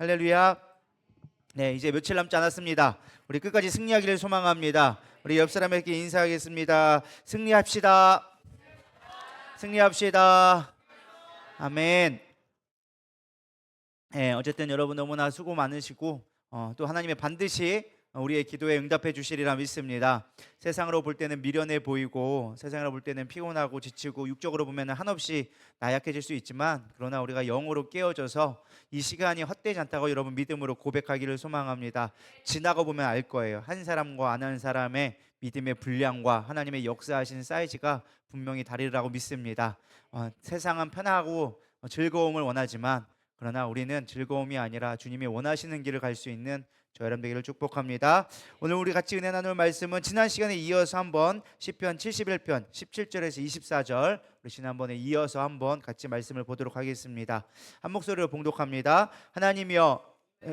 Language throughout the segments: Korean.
할렐루야. 네, 이제 며칠 남지 않았습니다. 우리 끝까지 승리하기를 소망합니다. 우리 옆 사람에게 인사하겠습니다. 승리합시다. 승리합시다. 아멘. 네, 어쨌든 여러분 너무나 수고 많으시고 또 하나님의 반드시 우리의 기도에 응답해 주시리라 믿습니다. 세상으로 볼 때는 미련해 보이고 세상으로 볼 때는 피곤하고 지치고 육적으로 보면 한없이 나약해질 수 있지만, 그러나 우리가 영으로 깨어져서 이 시간이 헛되지 않다고 여러분 믿음으로 고백하기를 소망합니다. 지나고 보면 알 거예요. 한 사람과 안 한 사람의 믿음의 분량과 하나님의 역사하신 사이즈가 분명히 다르리라고 믿습니다. 세상은 편하고 즐거움을 원하지만, 그러나 우리는 즐거움이 아니라 주님이 원하시는 길을 갈 수 있는 저 여러분 되기를 축복합니다. 오늘 우리 같이 은혜 나눌 말씀은 지난 시간에 이어서 한번 시편 71편 17절에서 24절, 우리 지난번에 이어서 한번 같이 말씀을 보도록 하겠습니다. 한 목소리로 봉독합니다. 하나님이여,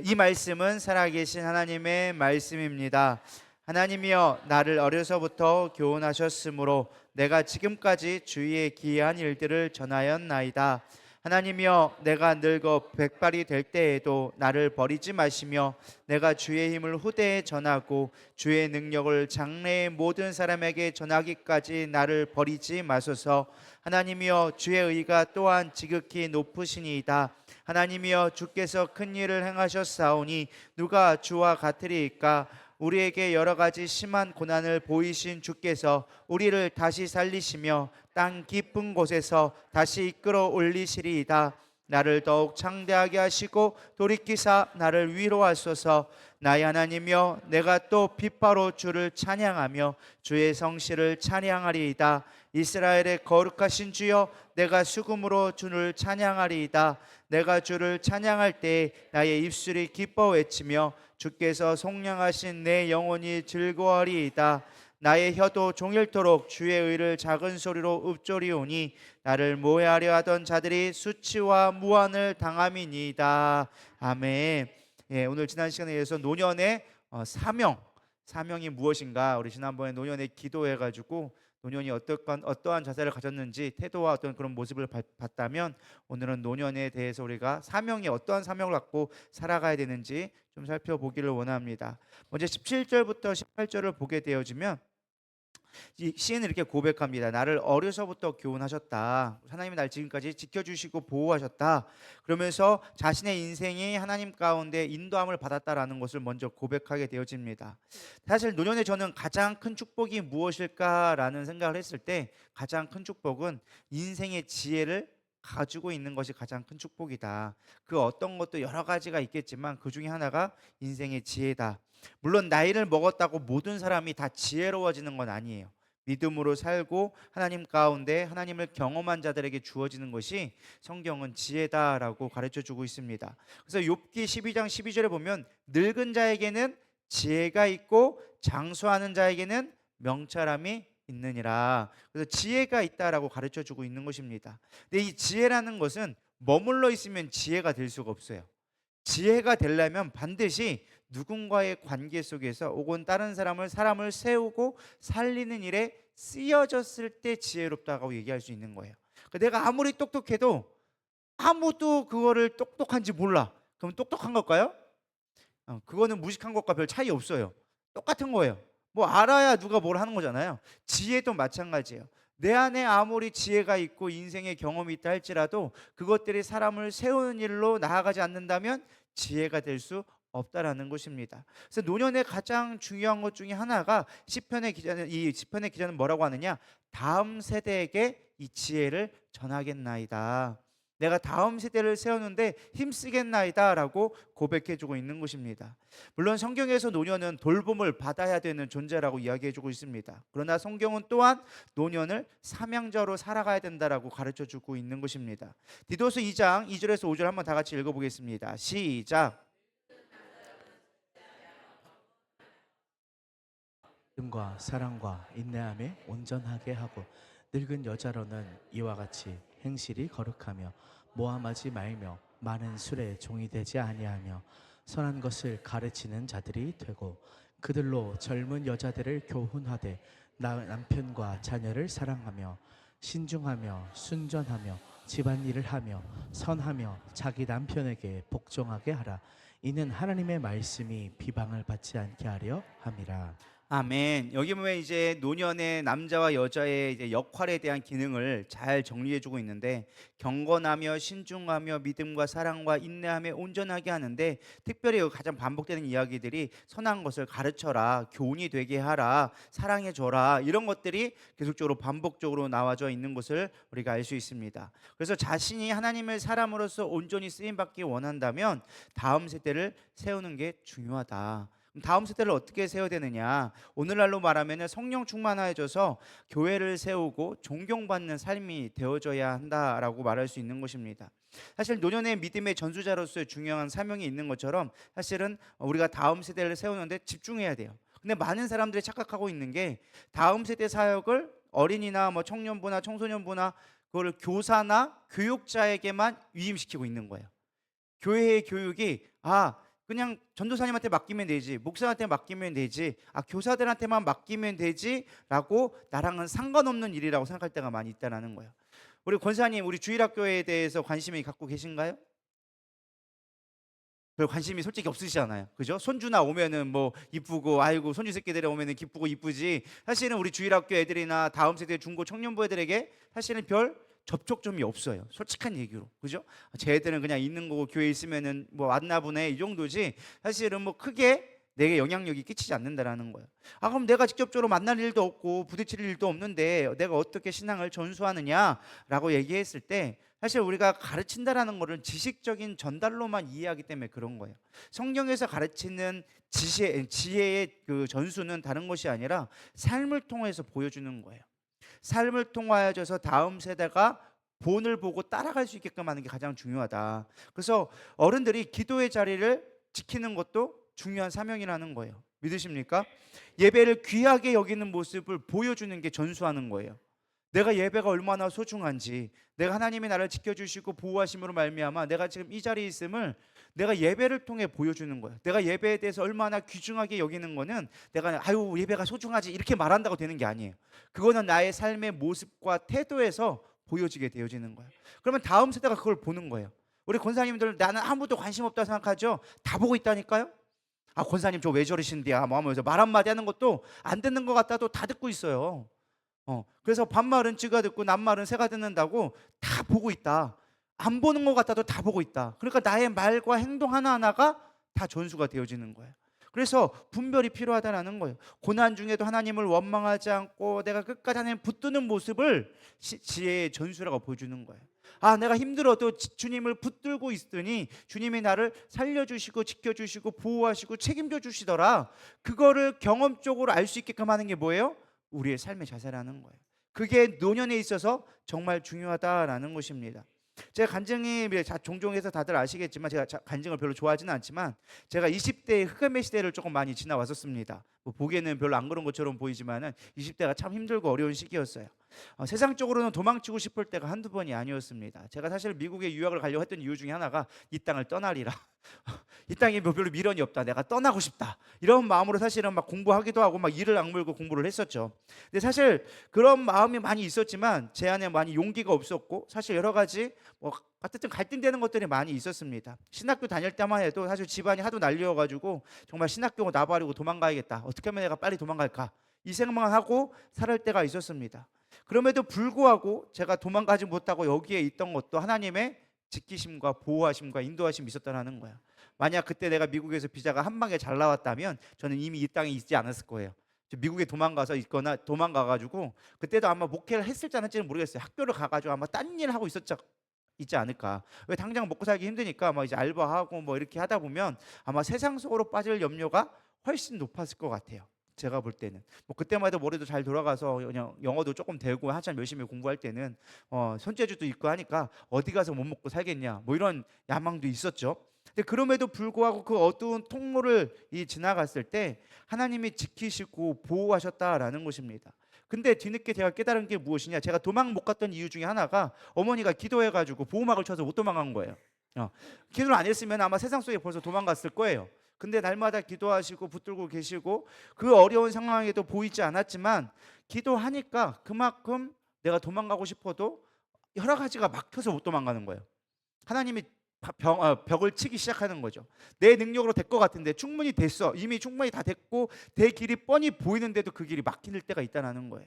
이 말씀은 살아계신 하나님의 말씀입니다. 하나님이여, 나를 어려서부터 교훈하셨으므로 내가 지금까지 주의 기이한 일들을 전하였나이다. 하나님이여, 내가 늙어 백발이 될 때에도 나를 버리지 마시며 내가 주의 힘을 후대에 전하고 주의 능력을 장래의 모든 사람에게 전하기까지 나를 버리지 마소서. 하나님이여, 주의 의가 또한 지극히 높으시니이다. 하나님이여, 주께서 큰 일을 행하셨사오니 누가 주와 같으리이까? 우리에게 여러 가지 심한 고난을 보이신 주께서 우리를 다시 살리시며 땅 깊은 곳에서 다시 이끌어 올리시리이다. 나를 더욱 창대하게 하시고 돌이키사 나를 위로하소서. 나의 하나님이여, 내가 또 비파로 주를 찬양하며 주의 성실을 찬양하리이다. 이스라엘의 거룩하신 주여, 내가 수금으로 주를 찬양하리이다. 내가 주를 찬양할 때 나의 입술이 기뻐 외치며 주께서 속량하신 내 영혼이 즐거워하리이다. 나의 혀도 종일토록 주의 의를 작은 소리로 읊조리오니 나를 모해하려 하던 자들이 수치와 무한을 당함이니이다. 아멘. 예, 오늘 지난 시간에 의해서 노년의 사명이 무엇인가, 우리 지난번에 노년의 기도해가지고 노년이 어떠한 자세를 가졌는지 태도와 어떤 그런 모습을 봤다면, 오늘은 노년에 대해서 우리가 사명이 어떠한 사명을 갖고 살아가야 되는지 좀 살펴보기를 원합니다. 먼저 17절부터 18절을 보게 되어지면 이 시인은 이렇게 고백합니다. 나를 어려서부터 교훈하셨다. 하나님이 날 지금까지 지켜주시고 보호하셨다. 그러면서 자신의 인생이 하나님 가운데 인도함을 받았다라는 것을 먼저 고백하게 되어집니다. 사실 노년에 저는 가장 큰 축복이 무엇일까라는 생각을 했을 때, 가장 큰 축복은 인생의 지혜를 가지고 있는 것이 가장 큰 축복이다. 그 어떤 것도 여러 가지가 있겠지만 그 중에 하나가 인생의 지혜다. 물론 나이를 먹었다고 모든 사람이 다 지혜로워지는 건 아니에요. 믿음으로 살고 하나님 가운데 하나님을 경험한 자들에게 주어지는 것이 성경은 지혜다라고 가르쳐주고 있습니다. 그래서 욥기 12장 12절에 보면 늙은 자에게는 지혜가 있고 장수하는 자에게는 명철함이 있느니라. 그래서 지혜가 있다라고 가르쳐주고 있는 것입니다. 근데 이 지혜라는 것은 머물러 있으면 지혜가 될 수가 없어요. 지혜가 되려면 반드시 누군가의 관계 속에서 혹은 다른 사람을 세우고 살리는 일에 쓰여졌을 때 지혜롭다고 얘기할 수 있는 거예요. 그러니까 내가 아무리 똑똑해도 아무도 그거를 똑똑한지 몰라. 그럼 똑똑한 걸까요? 그거는 무식한 것과 별 차이 없어요. 똑같은 거예요. 뭐 알아야 누가 뭘 하는 거잖아요. 지혜도 마찬가지예요. 내 안에 아무리 지혜가 있고 인생의 경험이 있다 할지라도 그것들이 사람을 세우는 일로 나아가지 않는다면 지혜가 될 수 없다라는 것입니다. 그래서 노년의 가장 중요한 것 중에 하나가 시편의 기자는 뭐라고 하느냐? 다음 세대에게 이 지혜를 전하겠나이다. 내가 다음 세대를 세우는데 힘쓰겠나이다라고 고백해주고 있는 것입니다. 물론 성경에서 노년은 돌봄을 받아야 되는 존재라고 이야기해주고 있습니다. 그러나 성경은 또한 노년을 사명자로 살아가야 된다라고 가르쳐주고 있는 것입니다. 디도서 2장 2절에서 5절 한번 다 같이 읽어보겠습니다. 시작. 믿음과 사랑과 인내함에 온전하게 하고 늙은 여자로는 이와 같이 행실이 거룩하며 모함하지 말며 많은 술에 종이 되지 아니하며 선한 것을 가르치는 자들이 되고 그들로 젊은 여자들을 교훈하되 남편과 자녀를 사랑하며 신중하며 순전하며 집안일을 하며 선하며 자기 남편에게 복종하게 하라. 이는 하나님의 말씀이 비방을 받지 않게 하려 함이라. 아멘. 여기 보면 이제 노년의 남자와 여자의 이제 역할에 대한 기능을 잘 정리해주고 있는데, 경건하며 신중하며 믿음과 사랑과 인내하며 온전하게 하는데, 특별히 여기 가장 반복되는 이야기들이 선한 것을 가르쳐라, 교훈이 되게 하라, 사랑해줘라, 이런 것들이 계속적으로 반복적으로 나와져 있는 것을 우리가 알 수 있습니다. 그래서 자신이 하나님의 사람으로서 온전히 쓰임받기 원한다면 다음 세대를 세우는 게 중요하다. 다음 세대를 어떻게 세워야 되느냐? 오늘날로 말하면 성령 충만하여져서 교회를 세우고 존경받는 삶이 되어져야 한다라고 말할 수 있는 것입니다. 사실 노년의 믿음의 전수자로서의 중요한 사명이 있는 것처럼 사실은 우리가 다음 세대를 세우는데 집중해야 돼요. 근데 많은 사람들이 착각하고 있는 게 다음 세대 사역을 어린이나 뭐 청년부나 청소년부나 그걸 교사나 교육자에게만 위임시키고 있는 거예요. 교회의 교육이 그냥 전도사님한테 맡기면 되지, 목사한테 맡기면 되지, 교사들한테만 맡기면 되지라고 나랑은 상관없는 일이라고 생각할 때가 많이 있다라는 거예요. 우리 권사님, 우리 주일학교에 대해서 관심이 갖고 계신가요? 별 관심이 솔직히 없으시잖아요, 그죠? 손주나 오면은 뭐 이쁘고, 아이고 손주 새끼들이 오면은 기쁘고 이쁘지, 사실은 우리 주일학교 애들이나 다음 세대 중고 청년부 애들에게 사실은 별 접촉점이 없어요, 솔직한 얘기로, 그죠? 쟤들은 그냥 있는 거고 교회 있으면은 뭐 왔나 보네 이 정도지, 사실은 뭐 크게 내게 영향력이 끼치지 않는다라는 거예요. 그럼 내가 직접적으로 만날 일도 없고 부딪힐 일도 없는데 내가 어떻게 신앙을 전수하느냐라고 얘기했을 때, 사실 우리가 가르친다라는 거를 지식적인 전달로만 이해하기 때문에 그런 거예요. 성경에서 가르치는 지혜의 그 전수는 다른 것이 아니라 삶을 통해서 보여주는 거예요. 삶을 통하여져서 다음 세대가 본을 보고 따라갈 수 있게끔 하는 게 가장 중요하다. 그래서 어른들이 기도의 자리를 지키는 것도 중요한 사명이라는 거예요. 믿으십니까? 예배를 귀하게 여기는 모습을 보여주는 게 전수하는 거예요. 내가 예배가 얼마나 소중한지, 내가 하나님이 나를 지켜주시고 보호하심으로 말미암아 내가 지금 이 자리에 있음을 내가 예배를 통해 보여주는 거예요. 내가 예배에 대해서 얼마나 귀중하게 여기는 거는 내가 예배가 소중하지 이렇게 말한다고 되는 게 아니에요. 그거는 나의 삶의 모습과 태도에서 보여지게 되어지는 거예요. 그러면 다음 세대가 그걸 보는 거예요. 우리 권사님들 나는 아무도 관심 없다 생각하죠? 다 보고 있다니까요. 권사님 저 왜 저러신데요? 뭐 하면서 말 한마디 하는 것도 안 듣는 것 같아도 다 듣고 있어요. 그래서 반말은 쥐가 듣고 낱말은 새가 듣는다고 다 보고 있다. 안 보는 것 같아도 다 보고 있다. 그러니까 나의 말과 행동 하나하나가 다 전수가 되어지는 거예요. 그래서 분별이 필요하다는 거예요. 고난 중에도 하나님을 원망하지 않고 내가 끝까지 하나님 붙드는 모습을 지혜의 전수라고 보여주는 거예요. 내가 힘들어도 주님을 붙들고 있으니 주님이 나를 살려주시고 지켜주시고 보호하시고 책임져 주시더라. 그거를 경험적으로 알 수 있게끔 하는 게 뭐예요? 우리의 삶의 자세라는 거예요. 그게 노년에 있어서 정말 중요하다라는 것입니다. 제가 간증이 종종 해서 다들 아시겠지만 제가 간증을 별로 좋아하지는 않지만 제가 20대의 흑암의 시대를 조금 많이 지나왔었습니다. 보기에는 별로 안 그런 것처럼 보이지만은 20대가 참 힘들고 어려운 시기였어요. 세상적으로는 도망치고 싶을 때가 한두 번이 아니었습니다. 제가 사실 미국에 유학을 가려고 했던 이유 중에 하나가 이 땅을 떠나리라. 이 땅에 별로 미련이 없다. 내가 떠나고 싶다. 이런 마음으로 사실은 막 공부하기도 하고 막 이를 악물고 공부를 했었죠. 근데 사실 그런 마음이 많이 있었지만 제 안에 많이 용기가 없었고, 사실 여러 가지 어쨌든 갈등되는 것들이 많이 있었습니다. 신학교 다닐 때만 해도 사실 집안이 하도 난리여가지고 정말 신학교 나발이고 도망가야겠다. 어떻게 하면 내가 빨리 도망갈까? 이 생각만 하고 살을 때가 있었습니다. 그럼에도 불구하고 제가 도망가지 못하고 여기에 있던 것도 하나님의 지키심과 보호하심과 인도하심이 있었다는 거야. 만약 그때 내가 미국에서 비자가 한 방에 잘 나왔다면 저는 이미 이 땅에 있지 않았을 거예요. 미국에 도망가서 있거나 도망가가지고 그때도 아마 목회를 했을지 안 했지는 모르겠어요. 학교를 가가지고 아마 딴 일을 하고 있지 않을까. 왜 당장 먹고 살기 힘드니까 이제 알바하고 이렇게 하다 보면 아마 세상 속으로 빠질 염려가 훨씬 높았을 것 같아요. 제가 볼 때는 그때만 해도 머리도 잘 돌아가서 그냥 영어도 조금 되고 한참 열심히 공부할 때는 손재주도 있고 하니까 어디 가서 못 먹고 살겠냐 이런 야망도 있었죠. 근데 그럼에도 불구하고 그 어두운 통로를 지나갔을 때 하나님이 지키시고 보호하셨다라는 것입니다. 근데 뒤늦게 제가 깨달은 게 무엇이냐, 제가 도망 못 갔던 이유 중에 하나가 어머니가 기도해가지고 보호막을 쳐서 못 도망간 거예요. 기도를 안 했으면 아마 세상 속에 벌써 도망갔을 거예요. 근데 날마다 기도하시고 붙들고 계시고 그 어려운 상황에도 보이지 않았지만 기도하니까 그만큼 내가 도망가고 싶어도 여러 가지가 막혀서 못 도망가는 거예요. 하나님이 벽을 치기 시작하는 거죠. 내 능력으로 될 것 같은데 충분히 됐어. 이미 충분히 다 됐고 내 길이 뻔히 보이는데도 그 길이 막힐 때가 있다는 거예요.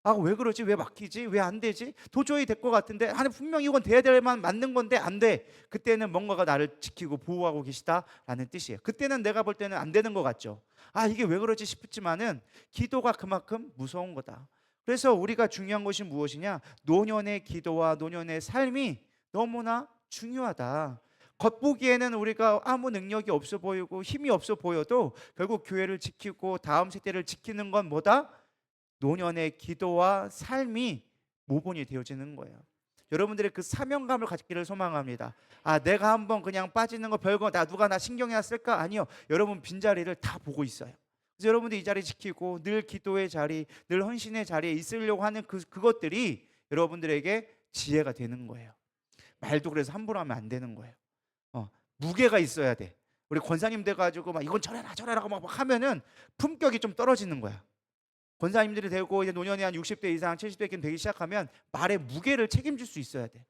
아, 왜 그러지? 왜 막히지? 왜 안 되지? 도저히 될 것 같은데 하나님 분명히 이건 돼야 될 만 맞는 건데 안 돼. 그때는 뭔가가 나를 지키고 보호하고 계시다라는 뜻이에요. 그때는 내가 볼 때는 안 되는 것 같죠. 아, 이게 왜 그러지 싶지만은 기도가 그만큼 무서운 거다. 그래서 우리가 중요한 것이 무엇이냐? 노년의 기도와 노년의 삶이 너무나 중요하다. 겉보기에는 우리가 아무 능력이 없어 보이고 힘이 없어 보여도 결국 교회를 지키고 다음 세대를 지키는 건 뭐다? 노년의 기도와 삶이 모본이 되어지는 거예요. 여러분들의 그 사명감을 가지기를 소망합니다. 아, 내가 한번 그냥 빠지는 거 별거 누가 나 신경이나 쓸까? 아니요. 여러분 빈자리를 다 보고 있어요. 그래서 여러분들 이 자리 지키고 늘 기도의 자리, 늘 헌신의 자리에 있으려고 하는 그것들이 여러분들에게 지혜가 되는 거예요. 말도 그래서 함부로 하면 안 되는 거예요. 무게가 있어야 돼. 우리 권사님 돼가지고 막 이건 저래라 저래라 막 하면은 품격이 좀 떨어지는 거야. 권사님들이 되고 이제 노년이 한 60대 이상 70대쯤 되기 시작하면 말의 무게를 책임질 수 있어야 돼.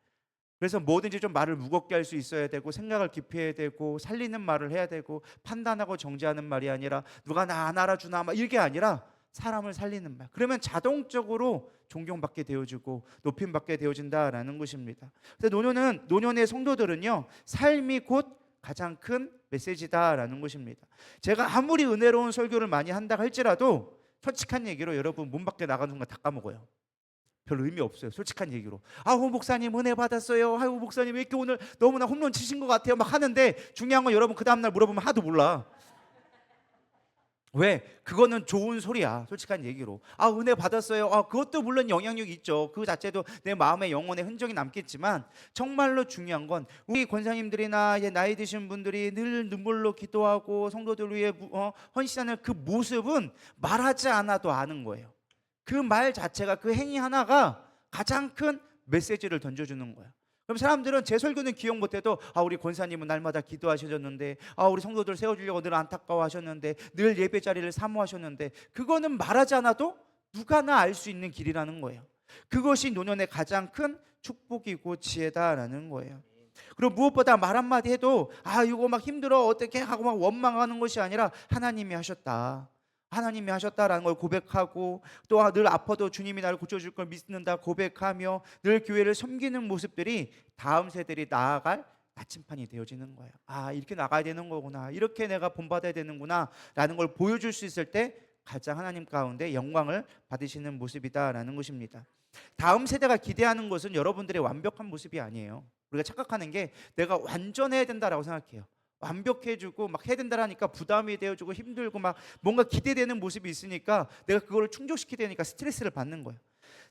그래서 뭐든지 좀 말을 무겁게 할 수 있어야 되고 생각을 깊이 해야 되고 살리는 말을 해야 되고 판단하고 정죄하는 말이 아니라 누가 나 안 알아주나 막 이게 아니라 사람을 살리는 말. 그러면 자동적으로 존경받게 되어지고 높임받게 되어진다라는 것입니다. 근데 노년의 성도들은요, 삶이 곧 가장 큰 메시지다라는 것입니다. 제가 아무리 은혜로운 설교를 많이 한다 할지라도 솔직한 얘기로 여러분 문 밖에 나가는 순간 다 까먹어요. 별 의미 없어요. 솔직한 얘기로. 아우 목사님 은혜 받았어요. 아우 목사님 왜 이렇게 오늘 너무나 홈런 치신 것 같아요. 막 하는데 중요한 건 여러분 그 다음날 물어보면 하도 몰라. 왜? 그거는 좋은 소리야. 솔직한 얘기로. 아, 은혜 받았어요. 아, 그것도 물론 영향력이 있죠. 그 자체도 내 마음에 영혼의 흔적이 남겠지만 정말로 중요한 건 우리 권사님들이나 나이 드신 분들이 늘 눈물로 기도하고 성도들 위해 헌신하는 그 모습은 말하지 않아도 아는 거예요. 그 말 자체가, 그 행위 하나가 가장 큰 메시지를 던져주는 거예요. 그럼 사람들은 제 설교는 기억 못해도 아, 우리 권사님은 날마다 기도하셨는데, 아, 우리 성도들 세워주려고 늘 안타까워하셨는데, 늘 예배 자리를 사모하셨는데, 그거는 말하지 않아도 누가나 알 수 있는 길이라는 거예요. 그것이 노년의 가장 큰 축복이고 지혜다라는 거예요. 그리고 무엇보다 말 한마디 해도 아, 이거 막 힘들어 어떻게 하고 막 원망하는 것이 아니라 하나님이 하셨다. 하나님이 하셨다라는 걸 고백하고 또 늘 아파도 주님이 나를 고쳐줄 걸 믿는다 고백하며 늘 교회를 섬기는 모습들이 다음 세대들이 나아갈 나침판이 되어지는 거예요. 아, 이렇게 나가야 되는 거구나. 이렇게 내가 본받아야 되는구나 라는 걸 보여줄 수 있을 때 가장 하나님 가운데 영광을 받으시는 모습이다라는 것입니다. 다음 세대가 기대하는 것은 여러분들의 완벽한 모습이 아니에요. 우리가 착각하는 게 내가 완전해야 된다라고 생각해요. 완벽해지고 막 해야 된다라니까 부담이 되어지고 힘들고 막 뭔가 기대되는 모습이 있으니까 내가 그거를 충족시키야 되니까 스트레스를 받는 거예요.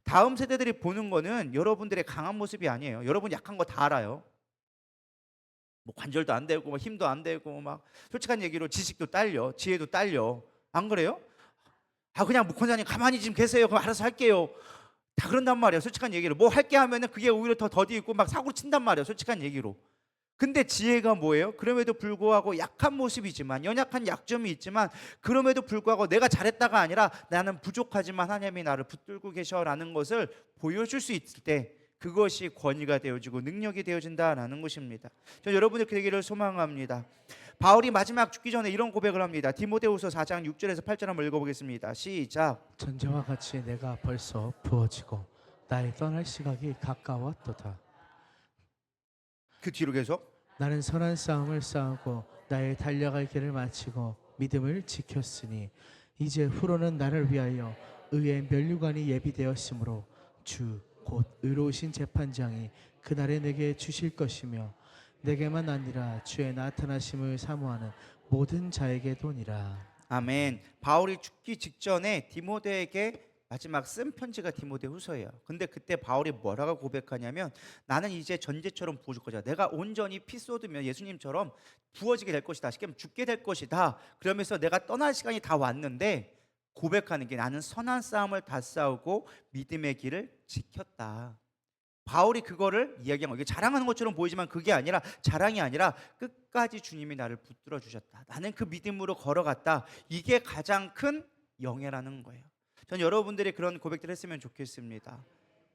다음 세대들이 보는 거는 여러분들의 강한 모습이 아니에요. 여러분 약한 거 다 알아요. 뭐 관절도 안 되고 막 힘도 안 되고 막 솔직한 얘기로 지식도 딸려, 지혜도 딸려. 안 그래요? 아, 그냥 목권자님 가만히 좀 계세요. 그럼 알아서 할게요. 다 그런단 말이에요. 솔직한 얘기로 뭐 할게 하면은 그게 오히려 더 더디 있고 막 사고 친단 말이에요. 솔직한 얘기로. 근데 지혜가 뭐예요? 그럼에도 불구하고 약한 모습이지만 연약한 약점이 있지만 그럼에도 불구하고 내가 잘했다가 아니라 나는 부족하지만 하나님이 나를 붙들고 계셔라는 것을 보여줄 수 있을 때 그것이 권위가 되어지고 능력이 되어진다라는 것입니다. 저 여러분들 그 얘기를 소망합니다. 바울이 마지막 죽기 전에 이런 고백을 합니다. 디모데후서 4장 6절에서 8절 한번 읽어보겠습니다. 시작. 전제와 같이 내가 벌써 부어지고 나의 떠날 시각이 가까웠도다. 그 뒤로 계속 나는 선한 싸움을 싸우고 나의 달려갈 길을 마치고 믿음을 지켰으니 이제 후로는 나를 위하여 의의 면류관이 예비되었으므로 주 곧 의로우신 재판장이 그날에 내게 주실 것이며 내게만 아니라 주의 나타나심을 사모하는 모든 자에게 도니라. 아멘. 바울이 죽기 직전에 디모데에게 마지막 쓴 편지가 디모데후서예요. 근데 그때 바울이 뭐라고 고백하냐면 나는 이제 전제처럼 부어질 거다. 내가 온전히 피 쏟으면 예수님처럼 부어지게 될 것이다. 쉽게 말하면 죽게 될 것이다. 그러면서 내가 떠날 시간이 다 왔는데 고백하는 게 나는 선한 싸움을 다 싸우고 믿음의 길을 지켰다. 바울이 그거를 이야기한 거예요. 이게 자랑하는 것처럼 보이지만 그게 아니라 자랑이 아니라 끝까지 주님이 나를 붙들어 주셨다. 나는 그 믿음으로 걸어갔다. 이게 가장 큰 영예라는 거예요. 전 여러분들이 그런 고백들을 했으면 좋겠습니다.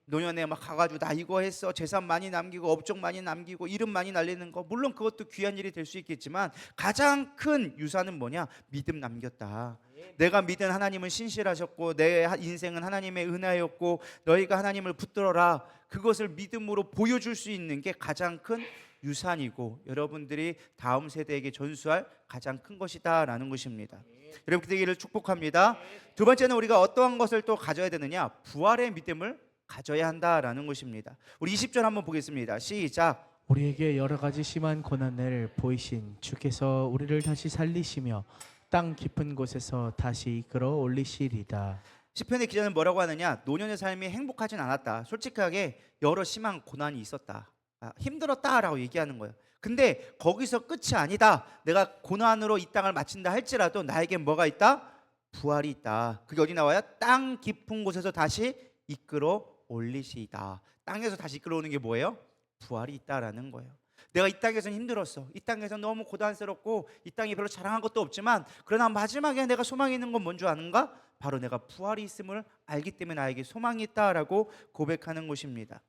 노년에 막 가가지고 나 이거 했어, 재산 많이 남기고 업적 많이 남기고 이름 많이 날리는 거, 물론 그것도 귀한 일이 될 수 있겠지만 가장 큰 유산은 뭐냐? 믿음 남겼다. 내가 믿은 하나님은 신실하셨고 내 인생은 하나님의 은혜였고 너희가 하나님을 붙들어라, 그것을 믿음으로 보여줄 수 있는 게 가장 큰 유산이고 여러분들이 다음 세대에게 전수할 가장 큰 것이다라는 것입니다. 여러분 되기를 축복합니다. 두 번째는 우리가 어떠한 것을 또 가져야 되느냐? 부활의 믿음을 가져야 한다라는 것입니다. 우리 20절 한번 보겠습니다. 시작. 우리에게 여러 가지 심한 고난을 보이신 주께서 우리를 다시 살리시며 땅 깊은 곳에서 다시 이끌어 올리시리다. 시편의 기자는 뭐라고 하느냐? 노년의 삶이 행복하진 않았다. 솔직하게 여러 심한 고난이 있었다. 힘들었다라고 얘기하는 거예요. 근데 거기서 끝이 아니다. 내가 고난으로 이 땅을 마친다 할지라도 나에게 뭐가 있다? 부활이 있다. 그게 어디 나와요? 땅 깊은 곳에서 다시 이끌어 올리시다. 땅에서 다시 이끌어오는 게 뭐예요? 부활이 있다라는 거예요. 내가 이 땅에서는 힘들었어. 이 땅에서 너무 고단스럽고 이 땅이 별로 자랑한 것도 없지만 그러나 마지막에 내가 소망이 있는 건 뭔 줄 아는가? 바로 내가 부활이 있음을 알기 때문에 나에게 소망이 있다라고 고백하는 것입니다.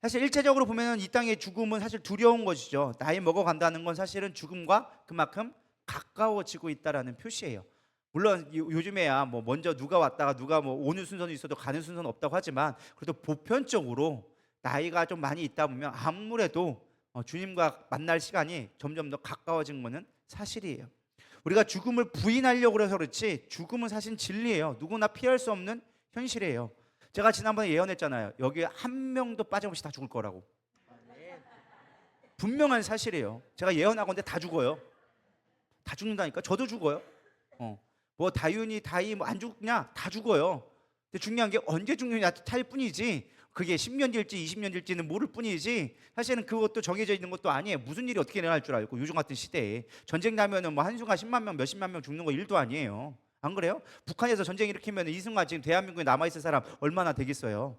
사실 일체적으로 보면 이 땅의 죽음은 사실 두려운 것이죠. 나이 먹어간다는 건 사실은 죽음과 그만큼 가까워지고 있다라는 표시예요. 물론 요즘에야 뭐 먼저 누가 왔다가 누가 뭐 오는 순서는 있어도 가는 순서는 없다고 하지만 그래도 보편적으로 나이가 좀 많이 있다 보면 아무래도 주님과 만날 시간이 점점 더 가까워진 것은 사실이에요. 우리가 죽음을 부인하려고 해서 그렇지 죽음은 사실 진리예요. 누구나 피할 수 없는 현실이에요. 제가 지난번에 예언했잖아요. 여기 한 명도 빠짐없이 다 죽을 거라고. 분명한 사실이에요. 제가 예언하건대 다 죽어요. 다 죽는다니까. 저도 죽어요. 뭐 다윤이 다이 뭐 안 죽냐? 다 죽어요. 근데 중요한 게 언제 죽느냐 탈 뿐이지 그게 10년 뒤일지 20년 뒤일지는 모를 뿐이지 사실은 그것도 정해져 있는 것도 아니에요. 무슨 일이 어떻게 일어날 줄 알고 요즘 같은 시대에 전쟁 나면은 뭐 한순간 10만 명 몇십만 명 죽는 거 일도 아니에요. 안 그래요? 북한에서 전쟁 일으키면 이 순간 지금 대한민국에 남아있을 사람 얼마나 되겠어요?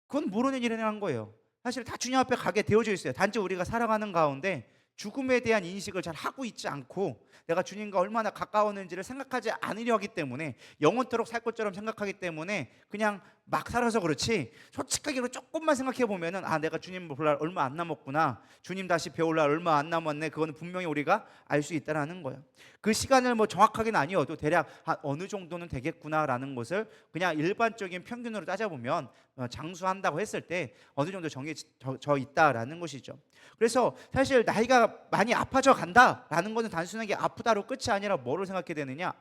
그건 모르는 일이라는 거예요. 사실 다 주님 앞에 가게 되어져 있어요. 단지 우리가 살아가는 가운데 죽음에 대한 인식을 잘 하고 있지 않고 내가 주님과 얼마나 가까웠는지를 생각하지 않으려 하기 때문에 영원토록 살 것처럼 생각하기 때문에 그냥 막 살아서 그렇지 솔직하게 조금만 생각해 보면은 내가 주님 볼 날 얼마 안 남았구나, 주님 다시 배울 날 얼마 안 남았네, 그거는 분명히 우리가 알 수 있다라는 거예요. 그 시간을 뭐 정확하게는 아니어도 대략 어느 정도는 되겠구나라는 것을 그냥 일반적인 평균으로 따져보면 장수한다고 했을 때 어느 정도 정해져 있다라는 것이죠. 그래서 사실 나이가 많이 아파져 간다라는 것은 단순하게 아프다로 끝이 아니라 뭐를 생각해야 되느냐?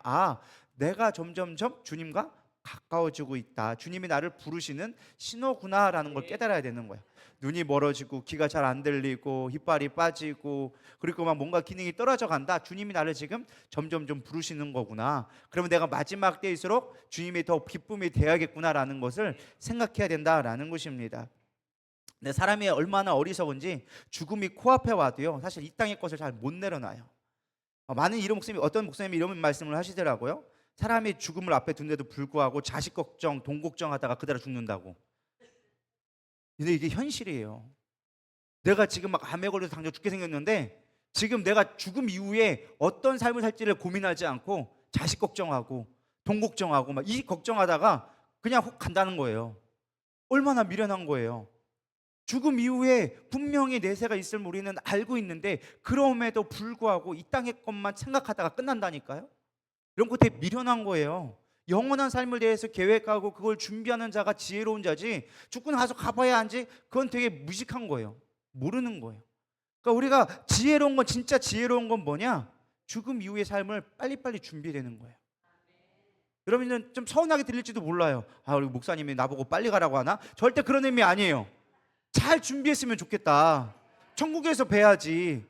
내가 점점점 주님과 가까워지고 있다. 주님이 나를 부르시는 신호구나라는 걸 깨달아야 되는 거야. 눈이 멀어지고 귀가 잘 안 들리고 이빨이 빠지고 그리고 막 뭔가 기능이 떨어져 간다. 주님이 나를 지금 점점 좀 부르시는 거구나. 그러면 내가 마지막 때일수록 주님이 더 기쁨이 되어야겠구나라는 것을 생각해야 된다라는 것입니다. 근데 사람이 얼마나 어리석은지 죽음이 코앞에 와도요 사실 이 땅의 것을 잘 못 내려놔요. 많은 어떤 목사님이 이런 말씀을 하시더라고요. 사람이 죽음을 앞에 둔데도 불구하고 자식 걱정, 돈 걱정하다가 그대로 죽는다고. 근데 이게 현실이에요. 내가 지금 막 암에 걸려서 당장 죽게 생겼는데 지금 내가 죽음 이후에 어떤 삶을 살지를 고민하지 않고 자식 걱정하고 돈 걱정하고 막 이 걱정하다가 그냥 혹 간다는 거예요. 얼마나 미련한 거예요. 죽음 이후에 분명히 내세가 있을 우리는 알고 있는데 그럼에도 불구하고 이 땅의 것만 생각하다가 끝난다니까요. 이런 거 되게 미련한 거예요. 영원한 삶을 대해서 계획하고 그걸 준비하는 자가 지혜로운 자지 죽고 나서 가봐야 하지 그건 되게 무식한 거예요. 모르는 거예요. 그러니까 우리가 지혜로운 건 진짜 지혜로운 건 뭐냐? 죽음 이후의 삶을 빨리빨리 준비되는 거예요. 여러분은 좀 서운하게 들릴지도 몰라요. 우리 목사님이 나보고 빨리 가라고 하나? 절대 그런 의미 아니에요. 잘 준비했으면 좋겠다. 천국에서 뵈야지.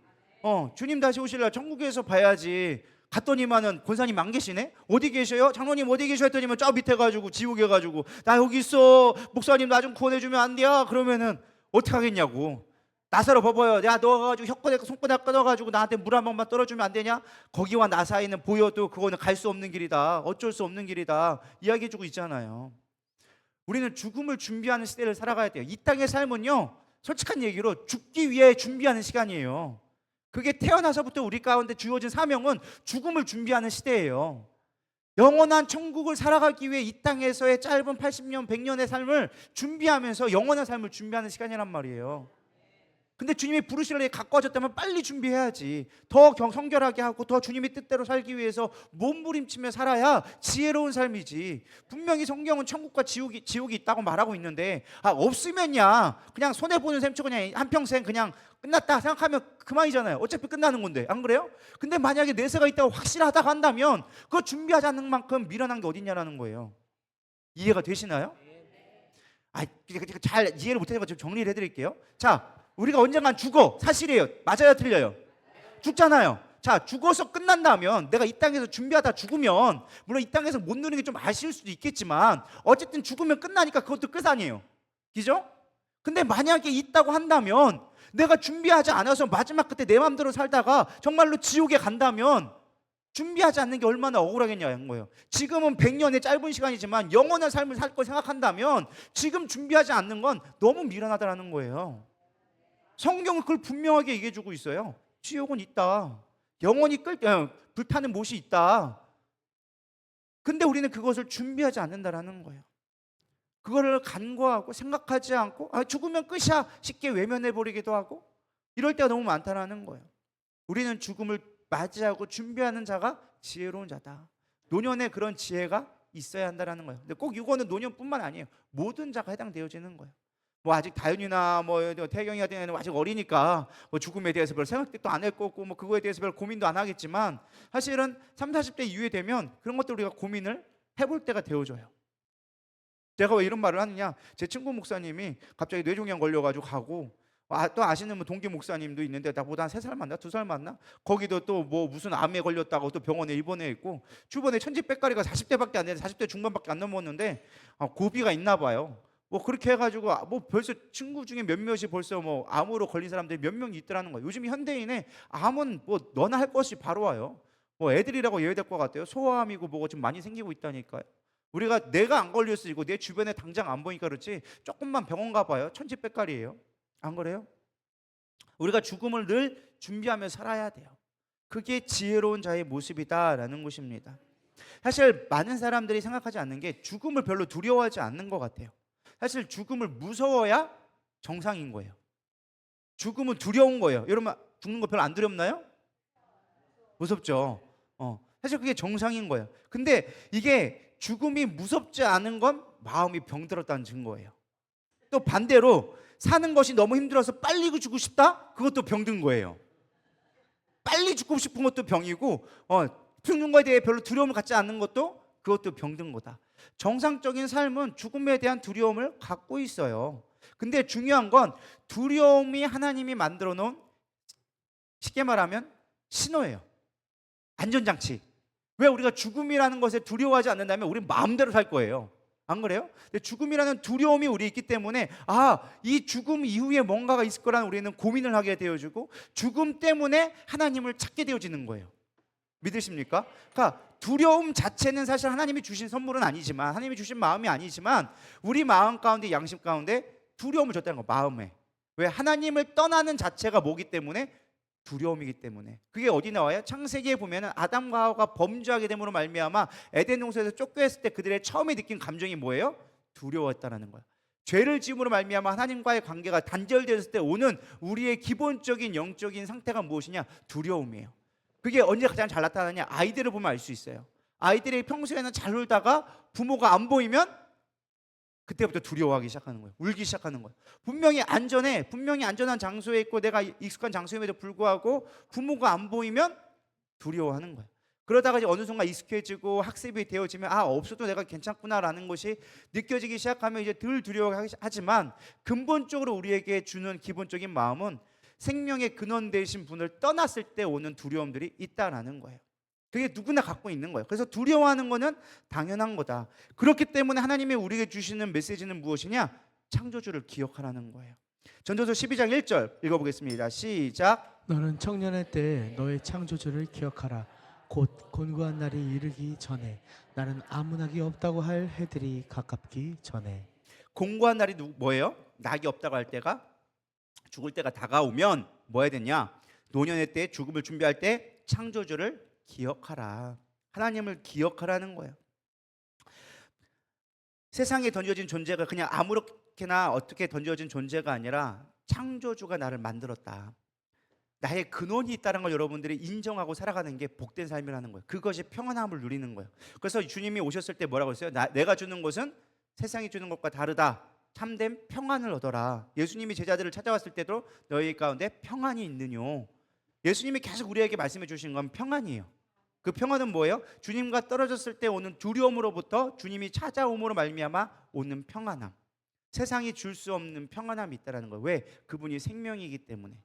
주님 다시 오실 날 천국에서 봐야지. 갔더니만은 권사님 안 계시네? 어디 계셔요? 장로님 어디 계셔? 했더니만 저 밑에 가지고 지옥에 가지고 나 여기 있어. 목사님 나 좀 구원해주면 안 돼요? 그러면은 어떻게 하겠냐고. 나사로 봐봐요. 야 너 가지고 혓바닥 손바닥 끊어가지고 나한테 물 한 번만 떨어주면 안 되냐? 거기와 나 사이는 보여도 그거는 갈 수 없는 길이다. 어쩔 수 없는 길이다. 이야기해주고 있잖아요. 우리는 죽음을 준비하는 시대를 살아가야 돼요. 이 땅의 삶은요 솔직한 얘기로 죽기 위해 준비하는 시간이에요. 그게 태어나서부터 우리 가운데 주어진 사명은 죽음을 준비하는 시대예요. 영원한 천국을 살아가기 위해 이 땅에서의 짧은 80년, 100년의 삶을 준비하면서 영원한 삶을 준비하는 시간이란 말이에요. 근데 주님이 부르실 날이 가까워졌다면 빨리 준비해야지. 더 성결하게 하고 더 주님의 뜻대로 살기 위해서 몸부림치며 살아야 지혜로운 삶이지. 분명히 성경은 천국과 지옥이 있다고 말하고 있는데 없으면야 그냥 손해보는 셈 치고 그냥 한평생 그냥 끝났다 생각하면 그만이잖아요. 어차피 끝나는 건데, 안 그래요? 근데 만약에 내세가 있다고 확실하다고 한다면 그거 준비하지 않는 만큼 미련한 게 어딨냐라는 거예요. 이해가 되시나요? 잘 이해를 못하니까 좀 정리를 해드릴게요. 자, 우리가 언젠간 죽어. 사실이에요. 맞아요, 틀려요? 죽잖아요. 자, 죽어서 끝난다면, 내가 이 땅에서 준비하다 죽으면, 물론 이 땅에서 못 누리는 게 좀 아쉬울 수도 있겠지만 어쨌든 죽으면 끝나니까 그것도 끝 아니에요. 그죠? 근데 만약에 있다고 한다면, 내가 준비하지 않아서 마지막 그때 내 마음대로 살다가 정말로 지옥에 간다면 준비하지 않는 게 얼마나 억울하겠냐는 거예요. 지금은 100년의 짧은 시간이지만 영원한 삶을 살 걸 생각한다면 지금 준비하지 않는 건 너무 미련하다라는 거예요. 성경은 그걸 분명하게 얘기해주고 있어요. 지옥은 있다. 영원히 불타는 못이 있다. 근데 우리는 그것을 준비하지 않는다라는 거예요. 그거를 간과하고 생각하지 않고 죽으면 끝이야 쉽게 외면해버리기도 하고 이럴 때가 너무 많다라는 거예요. 우리는 죽음을 맞이하고 준비하는 자가 지혜로운 자다. 노년에 그런 지혜가 있어야 한다라는 거예요. 근데 꼭 이거는 노년뿐만 아니에요. 모든 자가 해당되어지는 거예요. 뭐 아직 다윤이나 뭐 태경이 같은 경우는 아직 어리니까 뭐 죽음에 대해서 별 생각도 안 할 거고 뭐 그거에 대해서 별 고민도 안 하겠지만 사실은 30, 40대 이후에 되면 그런 것들 우리가 고민을 해볼 때가 되어져요. 제가 왜 이런 말을 하느냐, 제 친구 목사님이 갑자기 뇌종양 걸려가지고 가고 또 아시는 뭐 동기 목사님도 있는데 나보다 한 3살 많나 2살 많나 거기도 또 뭐 무슨 암에 걸렸다고 또 병원에 입원해 있고 주변에 천지백가리가 40대밖에 안 되는데 40대 중반밖에 안 넘었는데 고비가 있나 봐요. 뭐 그렇게 해가지고 뭐 벌써 친구 중에 몇몇이 벌써 뭐 암으로 걸린 사람들이 몇 명이 있더라는 거예요. 요즘 현대인의 암은 뭐 너나 할 것이 바로 와요. 뭐 애들이라고 예외될 것 같아요. 소아암이고 뭐가 좀 많이 생기고 있다니까요. 우리가 내가 안 걸렸으고 내 주변에 당장 안 보니까 그렇지 조금만 병원 가봐요. 천지백갈이에요. 안 그래요? 우리가 죽음을 늘 준비하며 살아야 돼요. 그게 지혜로운 자의 모습이다라는 것입니다. 사실 많은 사람들이 생각하지 않는 게 죽음을 별로 두려워하지 않는 것 같아요. 사실 죽음을 무서워야 정상인 거예요. 죽음은 두려운 거예요. 여러분 죽는 거 별로 안 두렵나요? 무섭죠. 사실 그게 정상인 거예요. 근데 이게 죽음이 무섭지 않은 건 마음이 병들었다는 증거예요. 또 반대로 사는 것이 너무 힘들어서 빨리 죽고 싶다? 그것도 병든 거예요. 빨리 죽고 싶은 것도 병이고 죽는 거에 대해 별로 두려움을 갖지 않는 것도 그것도 병든 거다. 정상적인 삶은 죽음에 대한 두려움을 갖고 있어요. 근데 중요한 건 두려움이 하나님이 만들어 놓은 쉽게 말하면 신호예요. 안전장치. 왜 우리가 죽음이라는 것에 두려워하지 않는다면 우리 마음대로 살 거예요. 안 그래요? 근데 죽음이라는 두려움이 우리 있기 때문에 이 죽음 이후에 뭔가가 있을 거라는 우리는 고민을 하게 되어지고 죽음 때문에 하나님을 찾게 되어지는 거예요. 믿으십니까? 그러니까 두려움 자체는 사실 하나님이 주신 선물은 아니지만 하나님이 주신 마음이 아니지만 우리 마음 가운데 양심 가운데 두려움을 줬다는 거 마음에. 왜? 하나님을 떠나는 자체가 뭐기 때문에? 두려움이기 때문에. 그게 어디 나와요? 창세기에 보면은 아담과 하와가 범죄하게 됨으로 말미암아 에덴 동산에서 쫓겨났을 때 그들의 처음에 느낀 감정이 뭐예요? 두려웠다라는 거야. 죄를 지음으로 말미암아 하나님과의 관계가 단절되었을 때 오는 우리의 기본적인 영적인 상태가 무엇이냐? 두려움이에요. 그게 언제 가장 잘 나타나냐? 아이들을 보면 알 수 있어요. 아이들이 평소에는 잘 놀다가 부모가 안 보이면 그때부터 두려워하기 시작하는 거예요. 울기 시작하는 거예요. 분명히 안전한 장소에 있고 내가 익숙한 장소임에도 불구하고 부모가 안 보이면 두려워하는 거예요. 그러다가 이제 어느 순간 익숙해지고 학습이 되어지면 없어도 내가 괜찮구나라는 것이 느껴지기 시작하면 이제 덜 두려워하지만 근본적으로 우리에게 주는 기본적인 마음은 생명의 근원 되신 분을 떠났을 때 오는 두려움들이 있다라는 거예요. 그게 누구나 갖고 있는 거예요. 그래서 두려워하는 거는 당연한 거다. 그렇기 때문에 하나님이 우리에게 주시는 메시지는 무엇이냐? 창조주를 기억하라는 거예요. 전도서 12장 1절 읽어보겠습니다. 시작. 너는 청년의 때에 너의 창조주를 기억하라. 곧 곤고한 날이 이르기 전에 나는 아무나기 없다고 할 해들이 가깝기 전에. 공고한 날이 뭐예요? 낙이 없다고 할 때가 죽을 때가 다가오면 뭐 해야 되냐? 노년의 때 죽음을 준비할 때 창조주를 기억하라. 하나님을 기억하라는 거예요. 세상에 던져진 존재가 그냥 아무렇게나 어떻게 던져진 존재가 아니라 창조주가 나를 만들었다. 나의 근원이 있다는 걸 여러분들이 인정하고 살아가는 게 복된 삶이라는 거예요. 그것이 평안함을 누리는 거예요. 그래서 주님이 오셨을 때 뭐라고 했어요? 내가 주는 것은 세상이 주는 것과 다르다. 참된 평안을 얻어라. 예수님이 제자들을 찾아왔을 때도 너희 가운데 평안이 있느뇨. 예수님이 계속 우리에게 말씀해 주신 건 평안이에요. 그 평안은 뭐예요? 주님과 떨어졌을 때 오는 두려움으로부터 주님이 찾아옴으로 말미암아 오는 평안함. 세상이 줄 수 없는 평안함이 있다는 거예요. 왜? 그분이 생명이기 때문에.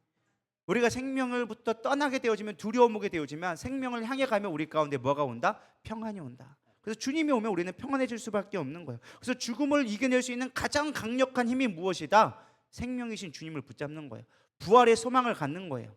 우리가 생명을부터 떠나게 되어지면 두려움 오게 되어지면 생명을 향해 가면 우리 가운데 뭐가 온다? 평안이 온다. 그래서 주님이 오면 우리는 평안해질 수밖에 없는 거예요. 그래서 죽음을 이겨낼 수 있는 가장 강력한 힘이 무엇이다? 생명이신 주님을 붙잡는 거예요. 부활의 소망을 갖는 거예요.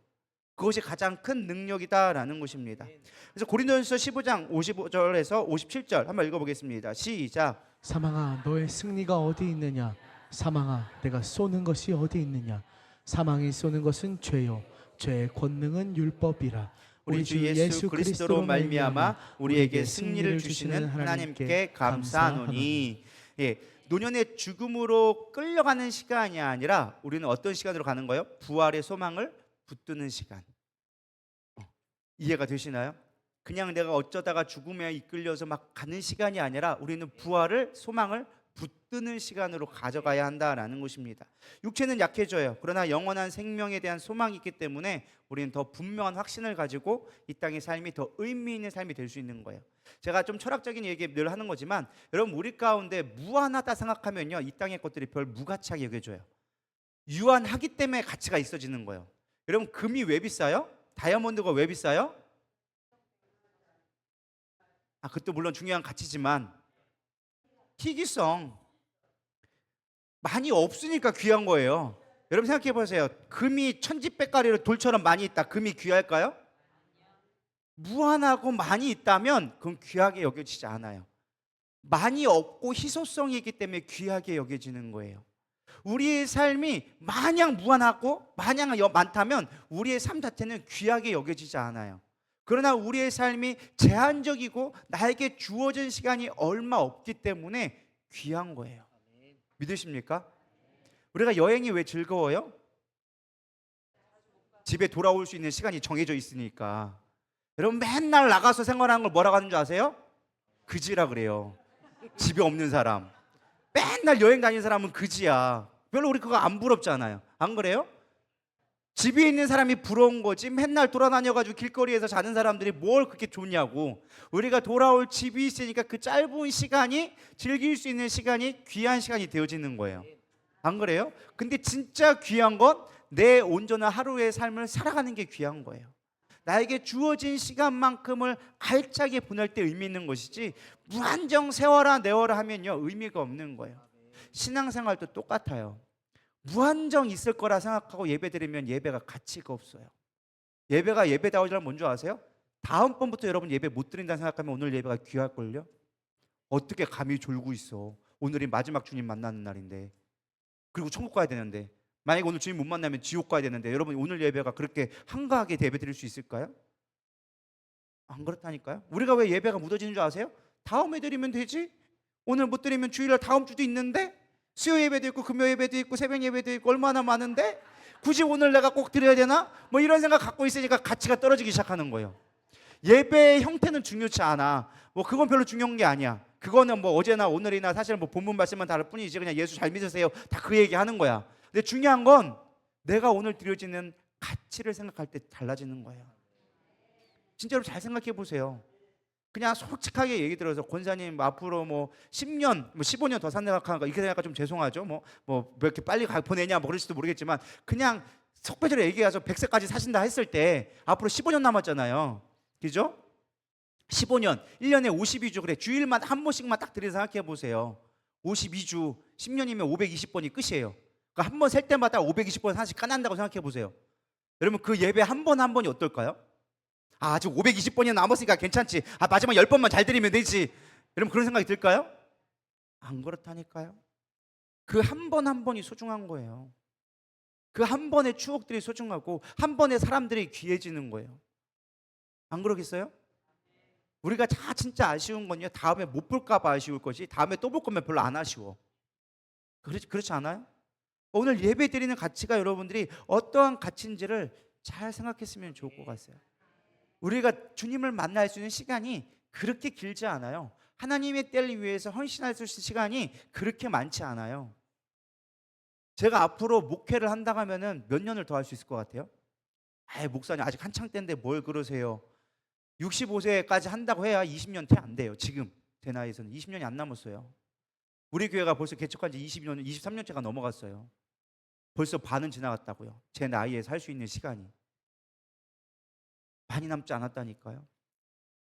그것이 가장 큰 능력이다라는 것입니다. 그래서 고린도전서 15장 55절에서 57절 한번 읽어보겠습니다. 시작. 사망아 너의 승리가 어디 있느냐? 사망아 내가 쏘는 것이 어디 있느냐? 사망이 쏘는 것은 죄요 죄의 권능은 율법이라. 우리 주 예수 그리스도로 말미암아 우리에게 승리를 주시는 하나님께 감사하노니. 예, 노년의 죽음으로 끌려가는 시간이 아니라 우리는 어떤 시간으로 가는 거예요? 부활의 소망을 붙드는 시간. 이해가 되시나요? 그냥 내가 어쩌다가 죽음에 이끌려서 막 가는 시간이 아니라 우리는 부활을 소망을 붙드는 시간으로 가져가야 한다라는 것입니다. 육체는 약해져요. 그러나 영원한 생명에 대한 소망이 있기 때문에 우리는 더 분명한 확신을 가지고 이 땅의 삶이 더 의미 있는 삶이 될 수 있는 거예요. 제가 좀 철학적인 얘기 늘 하는 거지만 여러분 우리 가운데 무한하다 생각하면요 이 땅의 것들이 별 무가치하게 여겨져요. 유한하기 때문에 가치가 있어지는 거예요. 여러분 금이 왜 비싸요? 다이아몬드가 왜 비싸요? 그것도 물론 중요한 가치지만 희귀성 많이 없으니까 귀한 거예요. 여러분 생각해 보세요. 금이 천지백가리로 돌처럼 많이 있다. 금이 귀할까요? 무한하고 많이 있다면 그건 귀하게 여겨지지 않아요. 많이 없고 희소성이 있기 때문에 귀하게 여겨지는 거예요. 우리의 삶이 마냥 무한하고 마냥 많다면 우리의 삶 자체는 귀하게 여겨지지 않아요. 그러나 우리의 삶이 제한적이고 나에게 주어진 시간이 얼마 없기 때문에 귀한 거예요. 믿으십니까? 우리가 여행이 왜 즐거워요? 집에 돌아올 수 있는 시간이 정해져 있으니까. 여러분 맨날 나가서 생활하는 걸 뭐라고 하는 줄 아세요? 그지라 그래요. 집에 없는 사람. 맨날 여행 다니는 사람은 그지야. 별로 우리 그거 안 부럽잖아요. 안 그래요? 집에 있는 사람이 부러운 거지 맨날 돌아다녀가지고 길거리에서 자는 사람들이 뭘 그렇게 좋냐고. 우리가 돌아올 집이 있으니까 그 짧은 시간이 즐길 수 있는 시간이 귀한 시간이 되어지는 거예요. 안 그래요? 근데 진짜 귀한 건 내 온전한 하루의 삶을 살아가는 게 귀한 거예요. 나에게 주어진 시간만큼을 알차게 보낼 때 의미 있는 것이지 무한정 세워라 내워라 하면요 의미가 없는 거예요. 신앙생활도 똑같아요. 무한정 있을 거라 생각하고 예배 드리면 예배가 가치가 없어요. 예배가 예배다우지란 뭔 줄 아세요? 다음번부터 여러분 예배 못 드린다 생각하면 오늘 예배가 귀할걸요? 어떻게 감히 졸고 있어. 오늘이 마지막 주님 만나는 날인데, 그리고 천국 가야 되는데, 만약에 오늘 주님 못 만나면 지옥 가야 되는데 여러분 오늘 예배가 그렇게 한가하게 예배 드릴 수 있을까요? 안 그렇다니까요. 우리가 왜 예배가 묻어지는 줄 아세요? 다음에 드리면 되지. 오늘 못 드리면 주일날 다음 주도 있는데, 수요 예배도 있고 금요 예배도 있고 새벽 예배도 있고 얼마나 많은데 굳이 오늘 내가 꼭 드려야 되나? 뭐 이런 생각 갖고 있으니까 가치가 떨어지기 시작하는 거예요. 예배의 형태는 중요치 않아. 뭐 그건 별로 중요한 게 아니야. 그거는 뭐 어제나 오늘이나 사실 뭐 본문 말씀만 다를 뿐이지 그냥 예수 잘 믿으세요 다 그 얘기 하는 거야. 근데 중요한 건 내가 오늘 드려지는 가치를 생각할 때 달라지는 거예요. 진짜로 잘 생각해 보세요. 그냥 솔직하게 얘기 들어서 권사님 앞으로 뭐 10년, 뭐 15년 더 산다고 하니까 이렇게 생각하니까 좀 죄송하죠. 뭐 왜 이렇게 빨리 보내냐 뭐 그럴지도 모르겠지만 그냥 속배적으로 얘기해서 100세까지 사신다 했을 때 앞으로 15년 남았잖아요. 그죠? 15년, 1년에 52주 그래. 주일만 한 번씩만 딱 들여서 생각해 보세요. 52주, 10년이면 520번이 끝이에요. 그러니까 한 번 셀 때마다 520번 하나씩 까난다고 생각해 보세요. 여러분 그 예배 한 번 한 번이 어떨까요? 아직 520번이 남았으니까 괜찮지. 마지막 10번만 잘 드리면 되지. 여러분 그런 생각이 들까요? 안 그렇다니까요. 그 한 번 한 번이 소중한 거예요. 그 한 번의 추억들이 소중하고 한 번의 사람들이 귀해지는 거예요. 안 그러겠어요? 우리가 다 진짜 아쉬운 건요, 다음에 못 볼까 봐 아쉬울 거지 다음에 또 볼 거면 별로 안 아쉬워. 그렇지 않아요? 오늘 예배 드리는 가치가 여러분들이 어떠한 가치인지를 잘 생각했으면 좋을 것 같아요. 우리가 주님을 만날 수 있는 시간이 그렇게 길지 않아요. 하나님의 때를 위해서 헌신할 수 있는 시간이 그렇게 많지 않아요. 제가 앞으로 목회를 한다고 하면은 몇 년을 더 할 수 있을 것 같아요? 목사님 아직 한창 때인데 뭘 그러세요? 65세까지 한다고 해야 20년 채 안 돼요. 지금 제 나이에서는 20년이 안 남았어요. 우리 교회가 벌써 개척한 지 20년, 23년째가 넘어갔어요. 벌써 반은 지나갔다고요. 제 나이에 살 수 있는 시간이 많이 남지 않았다니까요.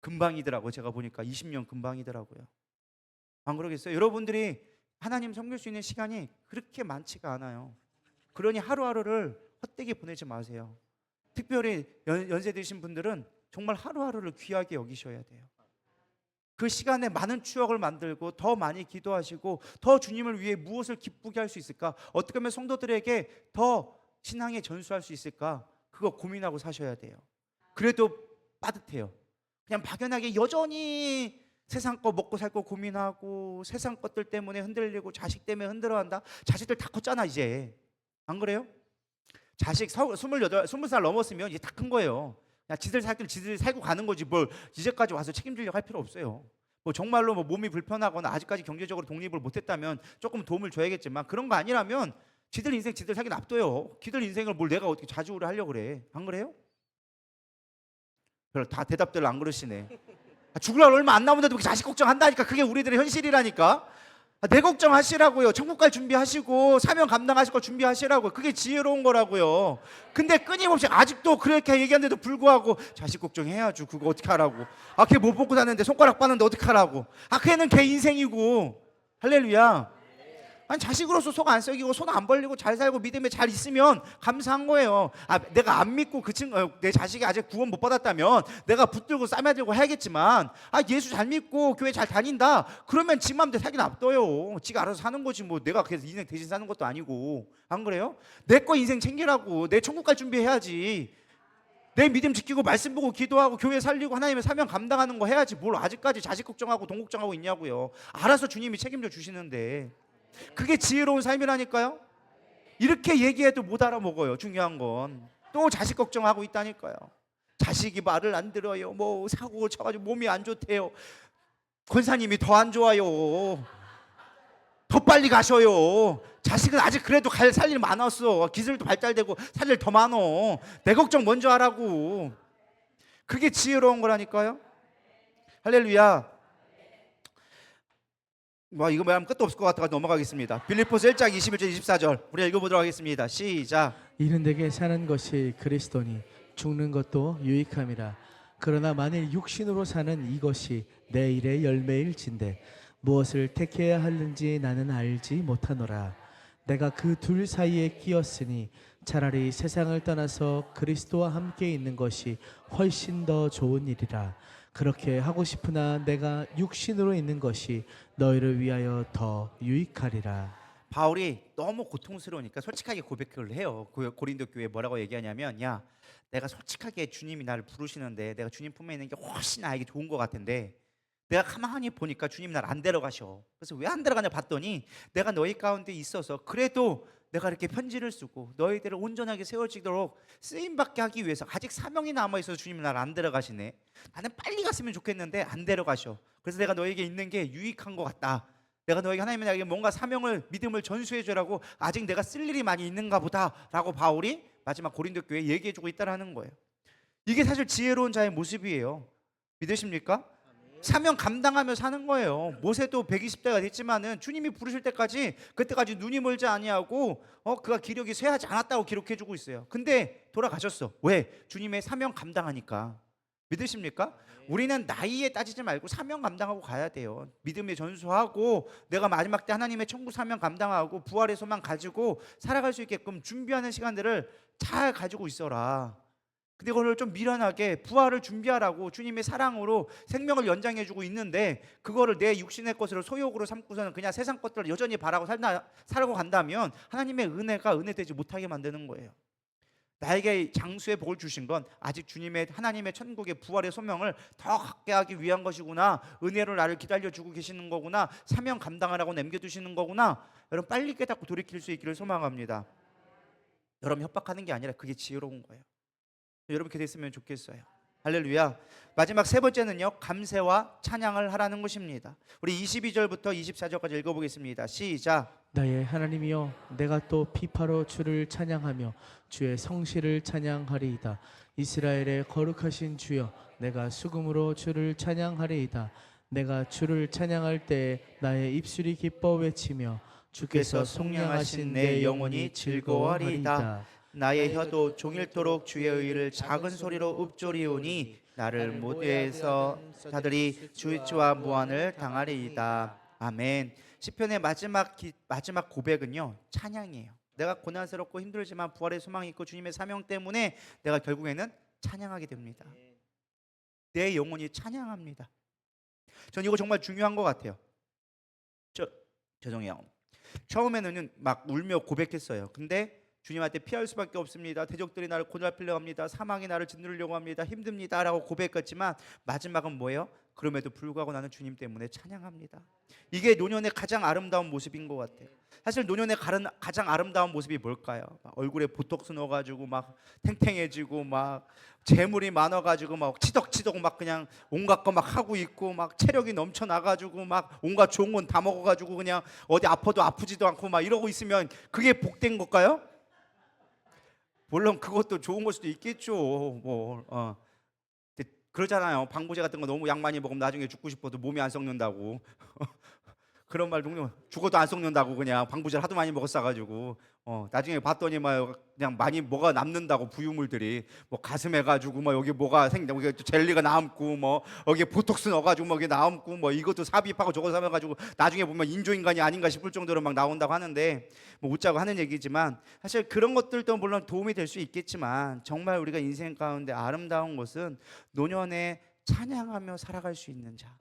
금방이더라고요. 제가 보니까 20년 금방이더라고요. 안 그러겠어요? 여러분들이 하나님 섬길 수 있는 시간이 그렇게 많지가 않아요. 그러니 하루하루를 헛되게 보내지 마세요. 특별히 연세 드신 분들은 정말 하루하루를 귀하게 여기셔야 돼요. 그 시간에 많은 추억을 만들고 더 많이 기도하시고 더 주님을 위해 무엇을 기쁘게 할 수 있을까? 어떻게 하면 성도들에게 더 신앙에 전수할 수 있을까? 그거 고민하고 사셔야 돼요. 그래도 빠듯해요. 그냥 막연하게 여전히 세상 거 먹고 살 거 고민하고 세상 것들 때문에 흔들리고 자식 때문에 흔들어한다. 자식들 다 컸잖아 이제. 안 그래요? 자식 20살 넘었으면 이제 다 큰 거예요. 그냥 지들 살 길 지들 살고 가는 거지 뭘 이제까지 와서 책임지려고 할 필요 없어요. 뭐 정말로 뭐 몸이 불편하거나 아직까지 경제적으로 독립을 못했다면 조금 도움을 줘야겠지만 그런 거 아니라면 지들 인생 지들 살기 놔둬요. 지들 인생을 뭘 내가 어떻게 좌지우를 하려고 그래. 안 그래요? 별로 다 대답들 안 그러시네. 죽을 날 얼마 안 남았는데도 자식 걱정한다니까. 그게 우리들의 현실이라니까. 내 걱정하시라고요. 천국 갈 준비하시고 사명 감당하실 거 준비하시라고요. 그게 지혜로운 거라고요. 근데 끊임없이 아직도 그렇게 얘기하는데도 불구하고 자식 걱정해야죠. 그거 어떻게 하라고. 걔 못 먹고 사는데 손가락 빠는데 어떻게 하라고. 걔는 걔 인생이고. 할렐루야. 아니 자식으로서 속 안 썩이고 손 안 벌리고 잘 살고 믿음에 잘 있으면 감사한 거예요. 내가 안 믿고 내 자식이 아직 구원 못 받았다면 내가 붙들고 싸매들고 해야겠지만 예수 잘 믿고 교회 잘 다닌다 그러면 지 맘대로 살기 놔둬요. 지가 알아서 사는 거지 뭐 내가 그래서 인생 대신 사는 것도 아니고. 안 그래요? 내 거 인생 챙기라고. 내 천국 갈 준비해야지. 내 믿음 지키고 말씀 보고 기도하고 교회 살리고 하나님의 사명 감당하는 거 해야지. 뭘 아직까지 자식 걱정하고 돈 걱정하고 있냐고요. 알아서 주님이 책임져 주시는데. 그게 지혜로운 삶이라니까요. 이렇게 얘기해도 못 알아먹어요. 중요한 건 또 자식 걱정하고 있다니까요. 자식이 말을 안 들어요. 뭐 사고 쳐가지고 몸이 안 좋대요. 권사님이 더 안 좋아요. 더 빨리 가셔요. 자식은 아직 그래도 살 일 많았어. 기술도 발달되고 살 일 더 많어. 내 걱정 먼저 하라고. 그게 지혜로운 거라니까요. 할렐루야. 이거 말하면 끝도 없을 것 같아서 넘어가겠습니다. 빌립보서 1장 21절 24절 우리 읽어보도록 하겠습니다. 시작. 이는 내게 사는 것이 그리스도니 죽는 것도 유익함이라. 그러나 만일 육신으로 사는 이것이 내 일의 열매일진데 무엇을 택해야 하는지 나는 알지 못하노라. 내가 그 둘 사이에 끼었으니 차라리 세상을 떠나서 그리스도와 함께 있는 것이 훨씬 더 좋은 일이라. 그렇게 하고 싶으나 내가 육신으로 있는 것이 너희를 위하여 더 유익하리라. 바울이 너무 고통스러우니까 솔직하게 고백을 해요. 고린도 교회에 뭐라고 얘기하냐면 야 내가 솔직하게 주님이 나를 부르시는데 내가 주님 품에 있는 게 훨씬 나에게 좋은 것 같은데 내가 가만히 보니까 주님이 나를 안 데려가셔. 그래서 왜 안 데려가냐 봤더니 내가 너희 가운데 있어서 그래도 내가 이렇게 편지를 쓰고 너희들을 온전하게 세워지도록 쓰임받게 하기 위해서 아직 사명이 남아있어서 주님이 나를 안 데려가시네. 나는 빨리 갔으면 좋겠는데 안 데려가셔. 그래서 내가 너에게 있는 게 유익한 것 같다. 내가 너에게 하나님이 나에게 뭔가 사명을 믿음을 전수해주라고 아직 내가 쓸 일이 많이 있는가 보다 라고 바울이 마지막 고린도 교회에 얘기해주고 있다는 거예요. 이게 사실 지혜로운 자의 모습이에요. 믿으십니까? 사명 감당하며 사는 거예요. 모세도 120대가 됐지만은 주님이 부르실 때까지 그때까지 눈이 멀지 아니하고 그가 기력이 쇠하지 않았다고 기록해주고 있어요. 근데 돌아가셨어. 왜? 주님의 사명 감당하니까. 믿으십니까? 우리는 나이에 따지지 말고 사명 감당하고 가야 돼요. 믿음에 전수하고 내가 마지막 때 하나님의 천국 사명 감당하고 부활의 소망 가지고 살아갈 수 있게끔 준비하는 시간들을 잘 가지고 있어라. 근데 그걸 좀 미련하게 부활을 준비하라고 주님의 사랑으로 생명을 연장해주고 있는데 그거를 내 육신의 것으로 소욕으로 삼고서는 그냥 세상 것들을 여전히 바라고 살고 간다면 하나님의 은혜가 은혜되지 못하게 만드는 거예요. 나에게 장수의 복을 주신 건 아직 주님의 하나님의 천국의 부활의 소명을 더 갖게 하기 위한 것이구나. 은혜로 나를 기다려주고 계시는 거구나. 사명 감당하라고 남겨두시는 거구나. 여러분 빨리 깨닫고 돌이킬 수 있기를 소망합니다. 여러분 협박하는 게 아니라 그게 지혜로운 거예요. 여러분 이렇게 됐으면 좋겠어요. 할렐루야. 마지막 세 번째는요, 감사와 찬양을 하라는 것입니다. 우리 22절부터 24절까지 읽어보겠습니다. 시작. 나의 하나님이여, 내가 또 피파로 주를 찬양하며 주의 성실을 찬양하리이다. 이스라엘의 거룩하신 주여, 내가 수금으로 주를 찬양하리이다. 내가 주를 찬양할 때에 나의 입술이 기뻐 외치며 주께서 속량하신 내 영혼이 즐거워하리이다. 나의 혀도 종일토록 주의 의를 작은 소리로 읊조리오니 나를 모두에서 자들이 주와 무한을 당하리이다. 아멘. 시편의 마지막 고백은요, 찬양이에요. 내가 고난스럽고 힘들지만 부활의 소망이 있고 주님의 사명 때문에 내가 결국에는 찬양하게 됩니다. 내 영혼이 찬양합니다. 전 이거 정말 중요한 것 같아요. 죄송해요. 처음에는 막 울며 고백했어요. 근데 주님한테 피할 수밖에 없습니다. 대적들이 나를 고달피려고 합니다. 사망이 나를 짓누르려고 합니다. 힘듭니다 라고 고백했지만 마지막은 뭐예요? 그럼에도 불구하고 나는 주님 때문에 찬양합니다. 이게 노년의 가장 아름다운 모습인 것 같아요. 사실 노년의 가장 아름다운 모습이 뭘까요? 막 얼굴에 보톡스 넣어가지고 막 탱탱해지고 막 재물이 많아가지고 막 치덕치덕 막 그냥 온갖 거 막 하고 있고 막 체력이 넘쳐나가지고 막 온갖 좋은 건 다 먹어가지고 그냥 어디 아파도 아프지도 않고 막 이러고 있으면 그게 복된 걸까요? 물론 그것도 좋은 걸 수도 있겠죠. 그러잖아요. 방부제 같은 거 너무 약 많이 먹으면 나중에 죽고 싶어도 몸이 안 썩는다고. 그런 말 동료 죽어도 안 썩는다고 그냥 방부제를 하도 많이 먹었어가지고 나중에 봤더니 막 그냥 많이 뭐가 남는다고 부유물들이 뭐 가슴 해가지고 뭐 여기 뭐가 여기 젤리가 남고 뭐 여기 보톡스 넣어가지고 뭐 여기 남고 뭐 이것도 삽입하고 저거 삽입해가지고 나중에 보면 인조인간이 아닌가 싶을 정도로 막 나온다고 하는데 뭐 웃자고 하는 얘기지만 사실 그런 것들도 물론 도움이 될 수 있겠지만 정말 우리가 인생 가운데 아름다운 것은 노년에 찬양하며 살아갈 수 있는 자.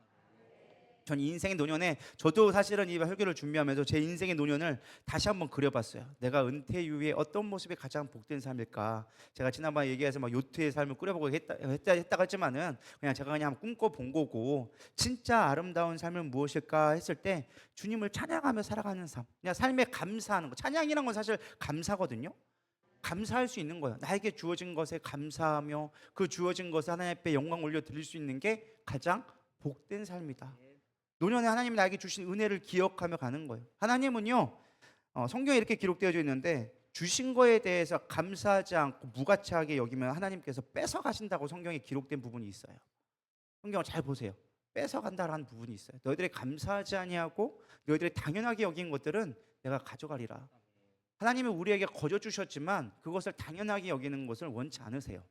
전 인생의 노년에 저도 사실은 이 설교를 준비하면서 제 인생의 노년을 다시 한번 그려봤어요. 내가 은퇴 이후에 어떤 모습이 가장 복된 삶일까? 제가 지난번에 얘기해서 막 요트의 삶을 꾸려보고 했다고 했지만은 그냥 제가 그냥 꿈꿔본 거고 진짜 아름다운 삶은 무엇일까 했을 때 주님을 찬양하며 살아가는 삶, 그냥 삶에 감사하는 거. 찬양이란 건 사실 감사거든요. 감사할 수 있는 거예요. 나에게 주어진 것에 감사하며 그 주어진 것에 하나님 앞에 영광 올려 드릴 수 있는 게 가장 복된 삶이다. 노년에 하나님이 나에게 주신 은혜를 기억하며 가는 거예요. 하나님은요, 성경에 이렇게 기록되어 있는데 주신 거에 대해서 감사하지 않고 무가치하게 여기면 하나님께서 뺏어 가신다고 성경에 기록된 부분이 있어요. 성경을 잘 보세요. 뺏어 간다라는 부분이 있어요. 너희들이 감사하지 아니하고 너희들이 당연하게 여긴 것들은 내가 가져가리라. 하나님은 우리에게 거저 주셨지만 그것을 당연하게 여기는 것을 원치 않으세요.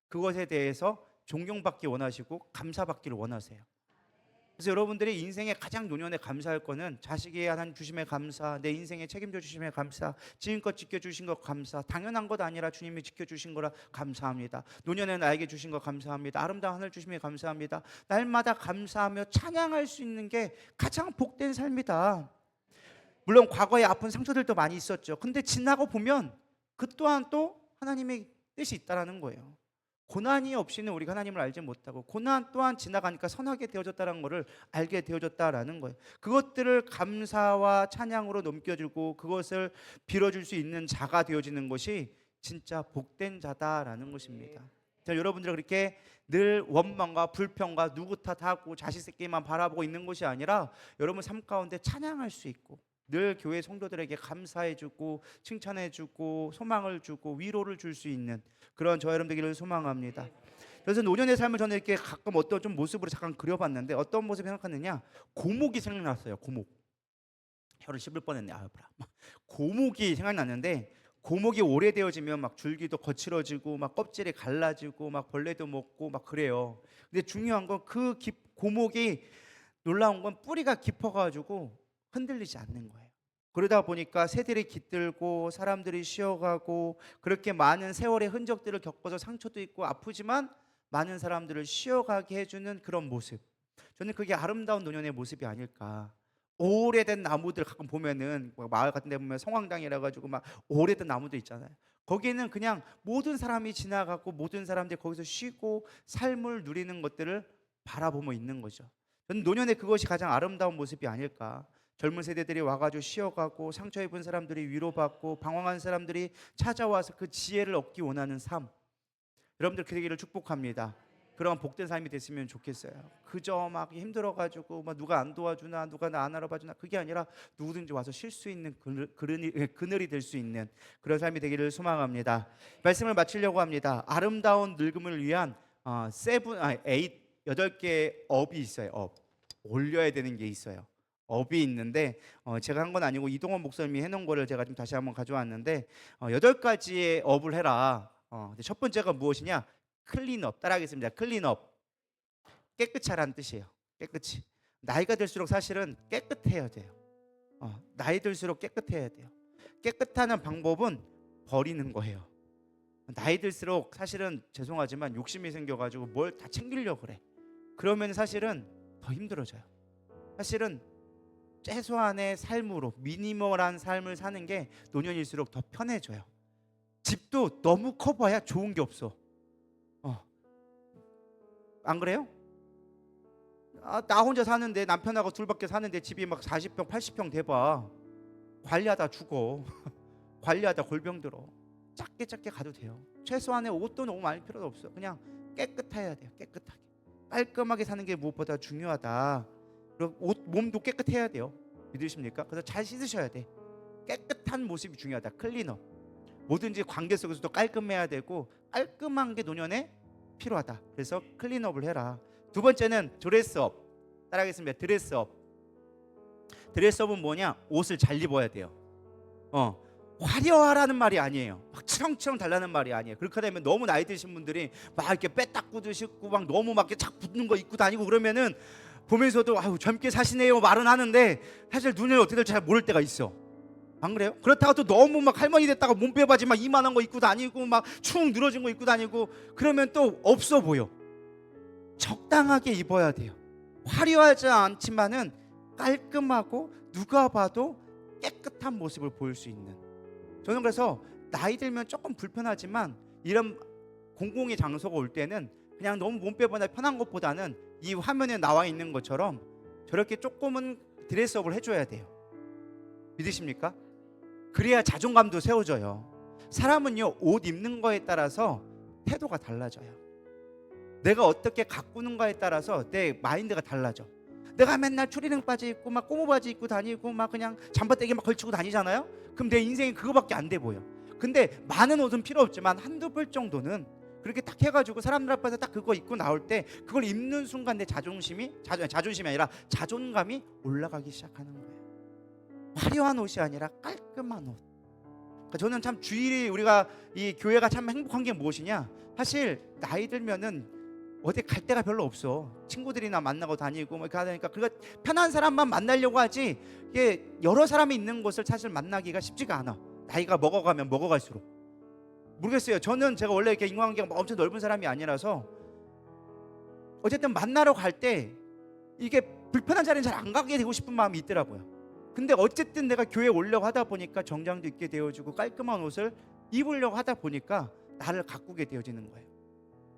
그것에 대해서 존경받기 원하시고 감사받기를 원하세요. 그래서 여러분들이 인생의 가장 노년에 감사할 거는 자식이 하나님 주심에 감사, 내 인생에 책임져 주심에 감사, 지금껏 지켜주신 것 감사, 당연한 것 아니라 주님이 지켜주신 거라 감사합니다. 노년에 나에게 주신 것 감사합니다. 아름다운 하늘 주심에 감사합니다. 날마다 감사하며 찬양할 수 있는 게 가장 복된 삶이다. 물론 과거에 아픈 상처들도 많이 있었죠. 근데 지나고 보면 그 또한 또 하나님의 뜻이 있다라는 거예요. 고난이 없이는 우리가 하나님을 알지 못하고 고난 또한 지나가니까 선하게 되어졌다는 것을 알게 되어졌다라는 거예요. 그것들을 감사와 찬양으로 넘겨주고 그것을 빌어줄 수 있는 자가 되어지는 것이 진짜 복된 자다라는 것입니다. 자, 여러분들 그렇게 늘 원망과 불평과 누구 탓하고 자식 새끼만 바라보고 있는 것이 아니라 여러분 삶 가운데 찬양할 수 있고 늘 교회 성도들에게 감사해주고 칭찬해주고 소망을 주고 위로를 줄 수 있는 그런 저 여러분 되기를 소망합니다. 그래서 노년의 삶을 저는 이렇게 가끔 어떤 좀 모습으로 잠깐 그려봤는데 어떤 모습이 생각하느냐, 고목이 생각났어요. 고목. 혀를 씹을 뻔했네. 고목이 생각났는데 고목이 오래되어지면 막 줄기도 거칠어지고 막 껍질이 갈라지고 막 벌레도 먹고 막 그래요. 근데 중요한 건 그 고목이 놀라운 건 뿌리가 깊어가지고 흔들리지 않는 거예요. 그러다 보니까 새들이 깃들고 사람들이 쉬어가고 그렇게 많은 세월의 흔적들을 겪어서 상처도 있고 아프지만 많은 사람들을 쉬어가게 해주는 그런 모습. 저는 그게 아름다운 노년의 모습이 아닐까. 오래된 나무들 가끔 보면은 막 마을 같은 데 보면 성황당이라 가지고 막 오래된 나무들 있잖아요. 거기에는 그냥 모든 사람이 지나가고 모든 사람들이 거기서 쉬고 삶을 누리는 것들을 바라보며 있는 거죠. 저는 노년에 그것이 가장 아름다운 모습이 아닐까. 젊은 세대들이 와가지고 쉬어가고 상처 입은 사람들이 위로받고 방황한 사람들이 찾아와서 그 지혜를 얻기 원하는 삶. 여러분들 그 되기를 축복합니다. 그런 복된 삶이 됐으면 좋겠어요. 그저 막 힘들어가지고 막 누가 안 도와주나 누가 나 안 알아봐주나 그게 아니라 누구든지 와서 쉴 수 있는 그늘이 될 수 있는 그런 삶이 되기를 소망합니다. 말씀을 마치려고 합니다. 아름다운 늙음을 위한 에잇 8개의 업이 있어요. 업 올려야 되는 게 있어요. 업이 있는데 제가 한 건 아니고 이동원 목사님이 해놓은 거를 제가 좀 다시 한번 가져왔는데 8가지의 업을 해라. 첫 번째가 무엇이냐? 클린업. 따라하겠습니다. 클린업. 깨끗이 하라는 뜻이에요. 깨끗이. 나이가 들수록 사실은 깨끗해야 돼요. 나이 들수록 깨끗해야 돼요. 깨끗하는 방법은 버리는 거예요. 나이 들수록 사실은 죄송하지만 욕심이 생겨가지고 뭘 다 챙기려고 그래. 그러면 사실은 더 힘들어져요. 사실은 최소한의 삶으로 미니멀한 삶을 사는 게 노년일수록 더 편해져요. 집도 너무 커봐야 좋은 게 없어. 안 그래요? 나 혼자 사는데 남편하고 둘밖에 사는데 집이 막 40평 80평 돼봐. 관리하다 죽어. 관리하다 골병 들어. 작게 가도 돼요. 최소한의 옷도 너무 많이 필요도 없어. 그냥 깨끗해야 돼요. 깨끗하게 깔끔하게 사는 게 무엇보다 중요하다. 그리고 몸도 깨끗해야 돼요. 믿으십니까? 그래서 잘 씻으셔야 돼. 깨끗한 모습이 중요하다. 클린업. 뭐든지 관계 속에서도 깔끔해야 되고 깔끔한 게 노년에 필요하다. 그래서 클린업을 해라. 두 번째는 드레스업. 따라하겠습니다. 드레스업. 드레스업은 뭐냐? 옷을 잘 입어야 돼요. 화려하라는 말이 아니에요. 막 치렁치렁 달라는 말이 아니에요. 그렇게 되면 너무 나이 드신 분들이 막 이렇게 빼딱구듯이 입고 막 너무 막 이렇게 착 붙는 거 입고 다니고 그러면은 보면서도 아유 젊게 사시네요 말은 하는데 사실 눈에 어떻게 될지 잘 모를 때가 있어. 안 그래요? 그렇다고 또 너무 막 할머니 됐다가 몸빼 바지 막 이만한 거 입고 다니고 막 축 늘어진 거 입고 다니고 그러면 또 없어 보여. 적당하게 입어야 돼요. 화려하지 않지만은 깔끔하고 누가 봐도 깨끗한 모습을 보일 수 있는. 저는 그래서 나이 들면 조금 불편하지만 이런 공공의 장소가 올 때는 그냥 너무 몸빼거나 편한 것보다는 이 화면에 나와 있는 것처럼 저렇게 조금은 드레스업을 해줘야 돼요. 믿으십니까? 그래야 자존감도 세워져요. 사람은요 옷 입는 거에 따라서 태도가 달라져요. 내가 어떻게 가꾸는가에 따라서 내 마인드가 달라져. 내가 맨날 추리닝 바지 입고 막 고무 바지 입고 다니고 막 그냥 잠바떼기 막 걸치고 다니잖아요. 그럼 내 인생이 그거밖에 안 돼 보여. 근데 많은 옷은 필요 없지만 한두 벌 정도는 그렇게 딱 해가지고 사람들 앞에서 딱 그거 입고 나올 때 그걸 입는 순간 내 자존심이 아니라 자존감이 올라가기 시작하는 거예요. 화려한 옷이 아니라 깔끔한 옷. 그러니까 저는 참 주일이 우리가 이 교회가 참 행복한 게 무엇이냐? 사실 나이 들면은 어디 갈 데가 별로 없어. 친구들이나 만나고 다니고 뭐 이렇게 하니까 그러니까 편한 사람만 만나려고 하지 이게 여러 사람이 있는 곳을 사실 만나기가 쉽지가 않아. 나이가 먹어가면 먹어갈수록. 모르겠어요. 저는 제가 원래 이렇게 인간관계가 엄청 넓은 사람이 아니라서 어쨌든 만나러 갈 때 이게 불편한 자리는 잘 안 가게 되고 싶은 마음이 있더라고요. 근데 어쨌든 내가 교회에 오려고 하다 보니까 정장도 입게 되어지고 깔끔한 옷을 입으려고 하다 보니까 나를 가꾸게 되어지는 거예요.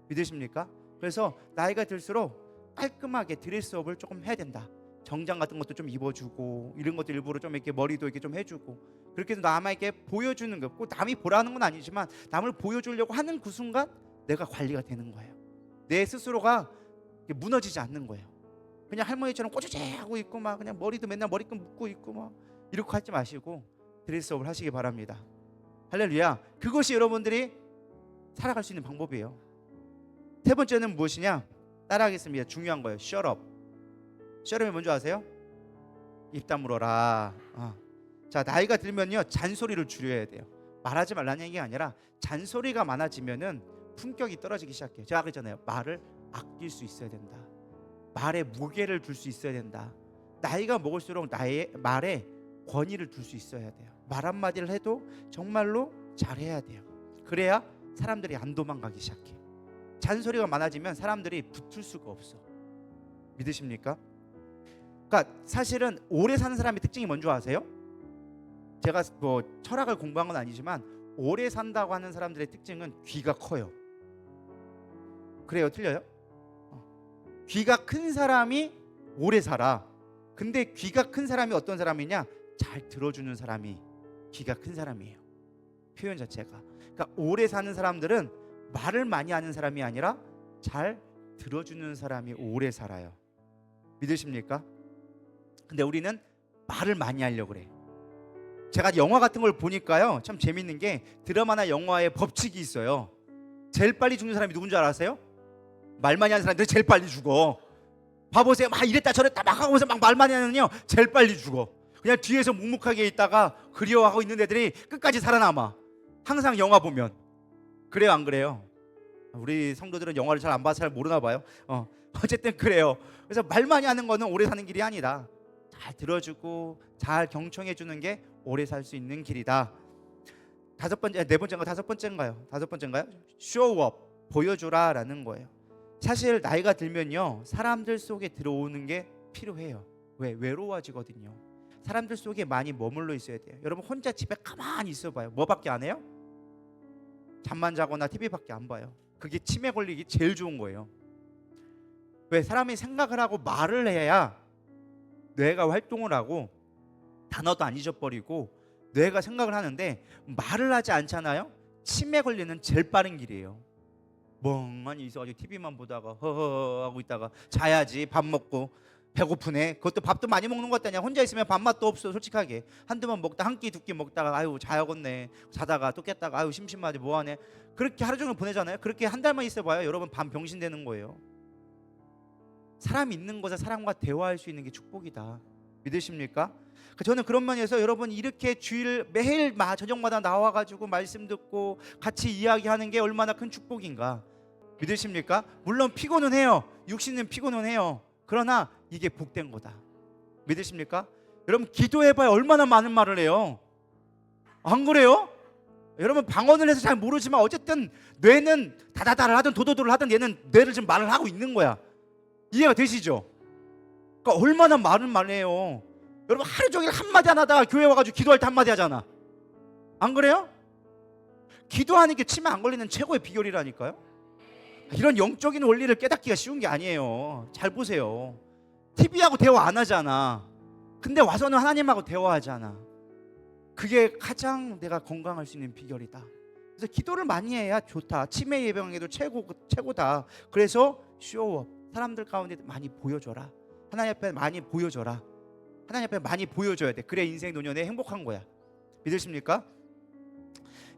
믿으십니까? 그래서 나이가 들수록 깔끔하게 드레스업을 조금 해야 된다. 정장 같은 것도 좀 입어주고 이런 것도 일부러 좀 이렇게 머리도 이렇게 좀 해주고 그렇게 해서 남에게 보여주는 거. 꼭 남이 보라는 건 아니지만 남을 보여주려고 하는 그 순간 내가 관리가 되는 거예요. 내 스스로가 무너지지 않는 거예요. 그냥 할머니처럼 꼬주재하고 있고 막 그냥 머리도 맨날 머리끈 묶고 있고 막 이렇게 하지 마시고 드레스업을 하시기 바랍니다. 할렐루야. 그것이 여러분들이 살아갈 수 있는 방법이에요. 세 번째는 무엇이냐? 따라하겠습니다. 중요한 거예요. Shut up. Shut up이 뭔지 아세요? 입 다물어라. 자, 나이가 들면요 잔소리를 줄여야 돼요. 말하지 말라는 얘기가 아니라 잔소리가 많아지면은 품격이 떨어지기 시작해요. 제가 그랬잖아요. 말을 아낄 수 있어야 된다. 말에 무게를 둘 수 있어야 된다. 나이가 먹을수록 나의 말에 권위를 둘 수 있어야 돼요. 말 한마디를 해도 정말로 잘해야 돼요. 그래야 사람들이 안 도망가기 시작해. 잔소리가 많아지면 사람들이 붙을 수가 없어. 믿으십니까? 그러니까 사실은 오래 사는 사람의 특징이 뭔지 아세요? 제가 뭐 철학을 공부한 건 아니지만 오래 산다고 하는 사람들의 특징은 귀가 커요. 그래요? 틀려요? 귀가 큰 사람이 오래 살아. 근데 귀가 큰 사람이 어떤 사람이냐? 잘 들어주는 사람이 귀가 큰 사람이에요. 표현 자체가. 그러니까 오래 사는 사람들은 말을 많이 하는 사람이 아니라 잘 들어주는 사람이 오래 살아요. 믿으십니까? 근데 우리는 말을 많이 하려고 그래. 제가 영화 같은 걸 보니까요, 참 재밌는 게 드라마나 영화에 법칙이 있어요. 제일 빨리 죽는 사람이 누군지 알아세요? 말 많이 하는 사람들이 제일 빨리 죽어. 봐보세요. 막 이랬다 저랬다 막 하면서 막 말 많이 하는요, 제일 빨리 죽어. 그냥 뒤에서 묵묵하게 있다가 그리워하고 있는 애들이 끝까지 살아남아. 항상 영화 보면. 그래요, 안 그래요? 우리 성도들은 영화를 잘 안 봐서 잘 모르나 봐요. 어쨌든 그래요. 그래서 말 많이 하는 거는 오래 사는 길이 아니다. 잘 들어주고 잘 경청해 주는 게 오래 살 수 있는 길이다. 네 번째인가 다섯 번째인가요? 쇼업, 보여주라라는 거예요. 사실 나이가 들면요, 사람들 속에 들어오는 게 필요해요. 왜? 외로워지거든요. 사람들 속에 많이 머물러 있어야 돼요. 여러분 혼자 집에 가만히 있어봐요. 뭐밖에 안 해요? 잠만 자거나 TV밖에 안 봐요. 그게 치매 걸리기 제일 좋은 거예요. 왜? 사람이 생각을 하고 말을 해야 뇌가 활동을 하고 단어도 안 잊어버리고 뇌가 생각을 하는데, 말을 하지 않잖아요? 치매 걸리는 제일 빠른 길이에요. 멍하니 있어가지고 TV만 보다가 허허 하고 있다가 자야지. 밥 먹고 배고프네. 그것도 밥도 많이 먹는 것 아니야. 혼자 있으면 밥맛도 없어. 솔직하게 한두 번 먹다 한 끼 두 끼 먹다가 아유 자야겠네. 자다가 또 깼다가 아유 심심하지 뭐하네. 그렇게 하루 종일 보내잖아요. 그렇게 한 달만 있어봐요. 여러분 반 병신 되는 거예요. 사람 있는 곳에 사람과 대화할 수 있는 게 축복이다. 믿으십니까? 저는 그런 면에서 여러분 이렇게 주일 매일 저녁마다 나와가지고 말씀 듣고 같이 이야기하는 게 얼마나 큰 축복인가. 믿으십니까? 물론 피곤은 해요. 육신은 피곤은 해요. 그러나 이게 복된 거다. 믿으십니까? 여러분 기도해봐야 얼마나 많은 말을 해요. 안 그래요? 여러분 방언을 해서 잘 모르지만 어쨌든 뇌는 다다다를 하든 도도도를 하든 얘는 뇌를 지금 말을 하고 있는 거야. 이해가 되시죠? 그러니까 얼마나 많은 말을 해요. 여러분 하루 종일 한마디 안 하다가 교회 와가지고 기도할 때 한마디 하잖아. 안 그래요? 기도하는 게 치매 안 걸리는 최고의 비결이라니까요. 이런 영적인 원리를 깨닫기가 쉬운 게 아니에요. 잘 보세요. TV하고 대화 안 하잖아. 근데 와서는 하나님하고 대화하잖아. 그게 가장 내가 건강할 수 있는 비결이다. 그래서 기도를 많이 해야 좋다. 치매 예방에도 최고다. 그래서 쇼업, 사람들 가운데 많이 보여줘라. 하나님 앞에 많이 보여줘라. 하나님 앞에 많이 보여줘야 돼. 그래 인생 노년에 행복한 거야. 믿으십니까?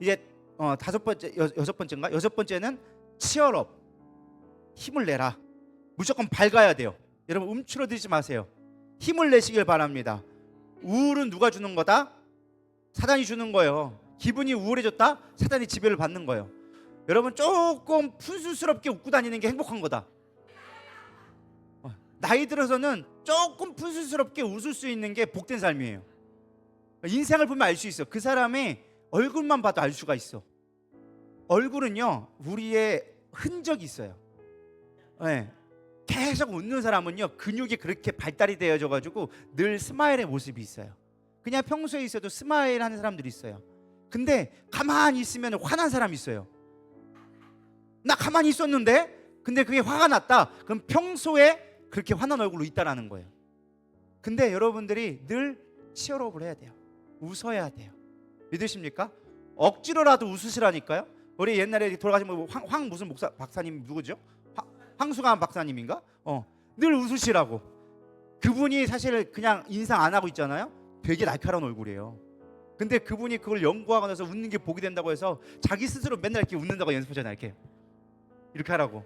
이제 여섯 번째는 치열업, 힘을 내라. 무조건 밝아야 돼요. 여러분 움츠러들지 마세요. 힘을 내시길 바랍니다. 우울은 누가 주는 거다? 사단이 주는 거예요. 기분이 우울해졌다? 사단이 지배를 받는 거예요. 여러분 조금 푼수스럽게 웃고 다니는 게 행복한 거다. 나이 들어서는 조금 푼수스럽게 웃을 수 있는 게 복된 삶이에요. 인생을 보면 알 수 있어. 그 사람의 얼굴만 봐도 알 수가 있어. 얼굴은요 우리의 흔적이 있어요. 네. 계속 웃는 사람은요 근육이 그렇게 발달이 되어져 가지고 늘 스마일의 모습이 있어요. 그냥 평소에 있어도 스마일 하는 사람들이 있어요. 근데 가만히 있으면 화난 사람이 있어요. 나 가만히 있었는데 근데 그게 화가 났다. 그럼 평소에 그렇게 화난 얼굴로 있다라는 거예요. 근데 여러분들이 늘 치열업을 해야 돼요. 웃어야 돼요. 믿으십니까? 억지로라도 웃으시라니까요. 우리 옛날에 돌아가신 황 무슨 박사님 누구죠? 황수관 박사님인가? 늘 웃으시라고. 그분이 사실 그냥 인상 안 하고 있잖아요. 되게 날카로운 얼굴이에요. 근데 그분이 그걸 연구하고 나서 웃는 게 복이 된다고 해서 자기 스스로 맨날 이렇게 웃는다고 연습하잖아요. 이렇게 하라고.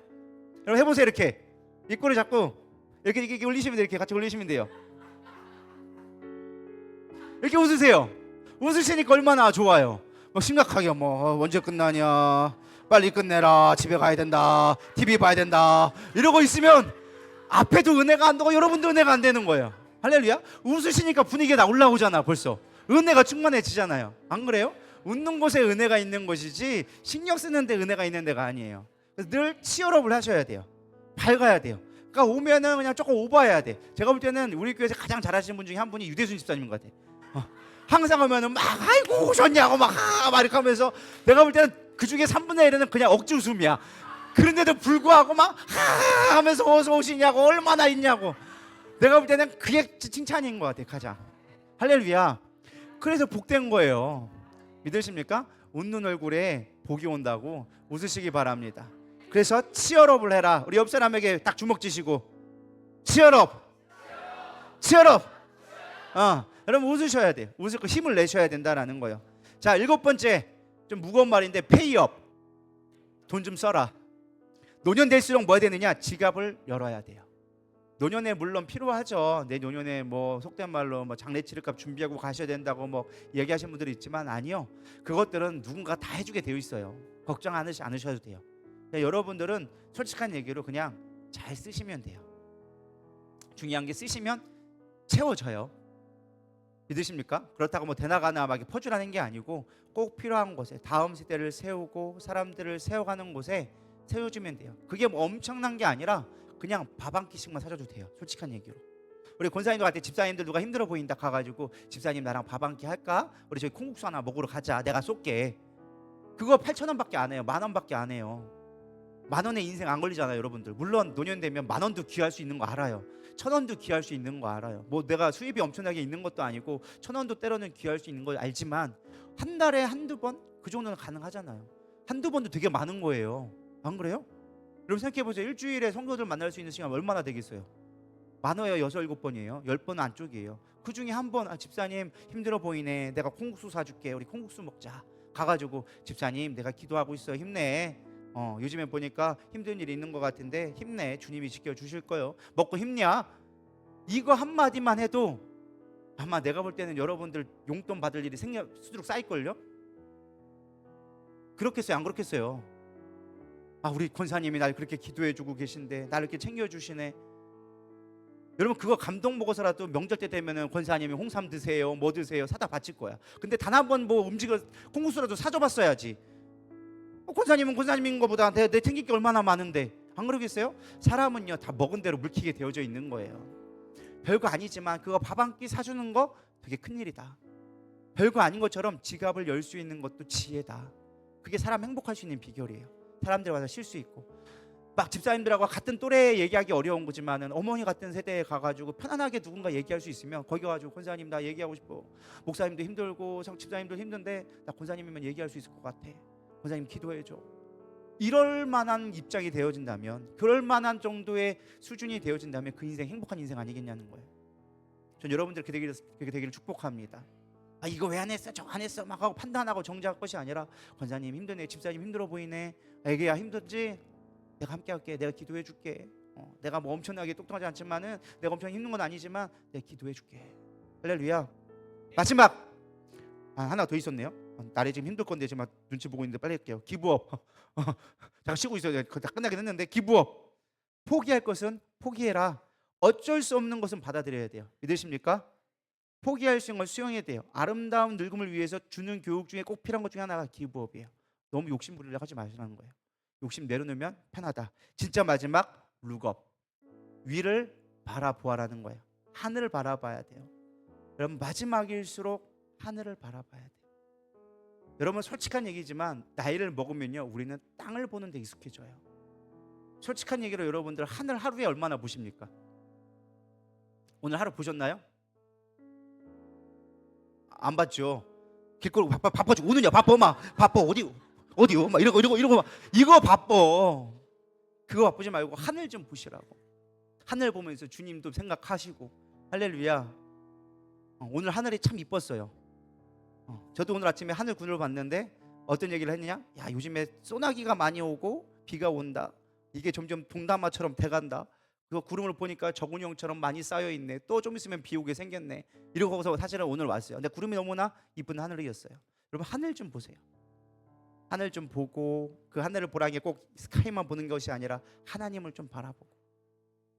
여러분 해보세요. 이렇게 입꼬리 잡고 이렇게 올리시면 돼요. 이렇게 같이 올리시면 돼요. 이렇게 웃으세요. 웃으시니까 얼마나 좋아요. 심각하게 언제 끝나냐, 빨리 끝내라, 집에 가야 된다, TV 봐야 된다 이러고 있으면 앞에도 은혜가 안 되고 여러분도 은혜가 안 되는 거예요. 할렐루야. 웃으시니까 분위기가 다 올라오잖아. 벌써 은혜가 충만해지잖아요. 안 그래요? 웃는 곳에 은혜가 있는 것이지 신경 쓰는 데 은혜가 있는 데가 아니에요. 그래서 늘 치열업을 하셔야 돼요. 밝아야 돼요. 그러니까 오면은 그냥 조금 오버해야 돼. 제가 볼 때는 우리 교회에서 가장 잘하시는 분 중에 한 분이 유대순 집사님인 것 같아. 항상 오면은 막 아이고 오셨냐고 막 이렇게 하면서 내가 볼 때는 그 중에 3분의 1은 그냥 억지 웃음이야. 그런데도 불구하고 막 하면서 어서 오시냐고 얼마나 있냐고. 내가 볼 때는 그게 칭찬인 것 같아 가장. 할렐루야. 그래서 복된 거예요. 믿으십니까? 웃는 얼굴에 복이 온다고 웃으시기 바랍니다. 그래서 치얼업을 해라. 우리 옆 사람에게 딱 주먹 쥐시고 치얼업, 치얼업. 여러분 웃으셔야 돼요. 웃을 거 힘을 내셔야 된다라는 거예요. 자, 7번째 좀 무거운 말인데 페이업. 돈 좀 써라. 노년 될수록 뭐 해야 되느냐? 지갑을 열어야 돼요. 노년에 물론 필요하죠. 내 노년에 뭐 속된 말로 뭐 장례 치를값 준비하고 가셔야 된다고 뭐 얘기하시는 분들이 있지만 아니요. 그것들은 누군가 다 해주게 되어 있어요. 걱정 않으셔도 돼요. 여러분들은 솔직한 얘기로 그냥 잘 쓰시면 돼요. 중요한 게 쓰시면 채워져요. 믿으십니까? 그렇다고 뭐 대나가나 막 퍼주라는 게 아니고 꼭 필요한 곳에 다음 세대를 세우고 사람들을 세워가는 곳에 세워주면 돼요. 그게 뭐 엄청난 게 아니라 그냥 밥 한 끼씩만 사줘도 돼요. 솔직한 얘기로. 우리 권사님들 같은 집사님들 누가 힘들어 보인다 가가지고 집사님 나랑 밥 한 끼 할까? 우리 저기 콩국수 하나 먹으러 가자. 내가 쏠게. 그거 8,000원밖에 안 해요. 10,000원밖에 안 해요. 10,000원에 인생 안 걸리잖아요, 여러분들. 물론 노년 되면 10,000원도 귀할 수 있는 거 알아요. 1,000원도 귀할 수 있는 거 알아요. 뭐 내가 수입이 엄청나게 있는 것도 아니고 1,000원도 때로는 귀할 수 있는 거 알지만 한 달에 한두 번 그 정도는 가능하잖아요. 한두 번도 되게 많은 거예요. 안 그래요? 여러분 생각해보세요. 일주일에 성도들 만날 수 있는 시간 얼마나 되겠어요? 많아요. 6, 7번이에요. 10번 안쪽이에요. 그 중에 한 번 집사님 힘들어 보이네. 내가 콩국수 사줄게. 우리 콩국수 먹자. 가가지고 집사님 내가 기도하고 있어. 힘내. 요즘에 보니까 힘든 일이 있는 것 같은데 힘내. 주님이 지켜주실 거요. 먹고 힘냐? 이거 한마디만 해도 아마 내가 볼 때는 여러분들 용돈 받을 일이 수두룩 쌓일걸요? 그렇겠어요? 안 그렇겠어요? 우리 권사님이 날 그렇게 기도해주고 계신데 나를 이렇게 챙겨주시네. 여러분 그거 감동 먹어서라도 명절 때 되면은 권사님이 홍삼 드세요 뭐 드세요 사다 바칠 거야. 근데 단 한 번 뭐 콩국수라도 사줘봤어야지. 권사님은 권사님인 것보다 내 챙길 게 얼마나 많은데. 안 그러겠어요? 사람은요 다 먹은 대로 물키게 되어져 있는 거예요. 별거 아니지만 그거 밥 한 끼 사주는 거 되게 큰일이다. 별거 아닌 것처럼 지갑을 열 수 있는 것도 지혜다. 그게 사람 행복할 수 있는 비결이에요. 사람들 와서 쉴 수 있고 막 집사님들하고 같은 또래 얘기하기 어려운 거지만은 어머니 같은 세대에 가가지고 편안하게 누군가 얘기할 수 있으면 거기 가지고 권사님 나 얘기하고 싶어. 목사님도 힘들고 집사님도 힘든데 나 권사님이면 얘기할 수 있을 것 같아. 권사님 기도해줘. 이럴 만한 입장이 되어진다면, 그럴 만한 정도의 수준이 되어진다면 그 인생 행복한 인생 아니겠냐는 거예요. 전 여러분들 그렇게 되기를 축복합니다. 이거 왜 안 했어? 저 안 했어? 막 하고 판단하고 정죄할 것이 아니라 권사님 힘드네, 집사님 힘들어 보이네, 애기야 힘들지? 내가 함께 할게. 내가 기도해 줄게. 내가 뭐 엄청나게 똑똑하지 않지만은 내가 엄청 힘든 건 아니지만 내가 기도해 줄게. 할렐루야. 마지막 하나 더 있었네요. 나를 지금 힘들 건데 지금 눈치 보고 있는데 빨리 할게요. 기부업. 잠깐 쉬고 있어요. 다 끝나긴 했는데 기부업. 포기할 것은 포기해라. 어쩔 수 없는 것은 받아들여야 돼요. 믿으십니까? 포기할 수 있는 걸 수용해야 돼요. 아름다운 늙음을 위해서 주는 교육 중에 꼭 필요한 것 중에 하나가 기부업이에요. 너무 욕심 부리려고 하지 마시라는 거예요. 욕심 내려놓으면 편하다. 진짜 마지막 룩업. 위를 바라보아라는 거예요. 하늘을 바라봐야 돼요. 여러분 마지막일수록 하늘을 바라봐야 돼요. 여러분 솔직한 얘기지만 나이를 먹으면요 우리는 땅을 보는 데 익숙해져요. 솔직한 얘기로 여러분들 하늘 하루에 얼마나 보십니까? 오늘 하루 보셨나요? 안 봤죠. 길거리 바빠지고 오느냐 바빠 막 바빠 어디요 막 이러고 막 이거 바빠. 그거 바쁘지 말고 하늘 좀 보시라고. 하늘 보면서 주님도 생각하시고. 할렐루야. 오늘 하늘이 참 이뻤어요. 저도 오늘 아침에 하늘 구름을 봤는데 어떤 얘기를 했느냐? 야 요즘에 소나기가 많이 오고 비가 온다. 이게 점점 동남아처럼 돼간다. 그 구름을 보니까 저군형처럼 많이 쌓여있네. 또 좀 있으면 비 오게 생겼네. 이러고서 사실은 오늘 왔어요. 근데 구름이 너무나 이쁜 하늘이었어요. 여러분 하늘 좀 보세요. 하늘 좀 보고 그 하늘을 보라는 게 꼭 스카이만 보는 것이 아니라 하나님을 좀 바라보고.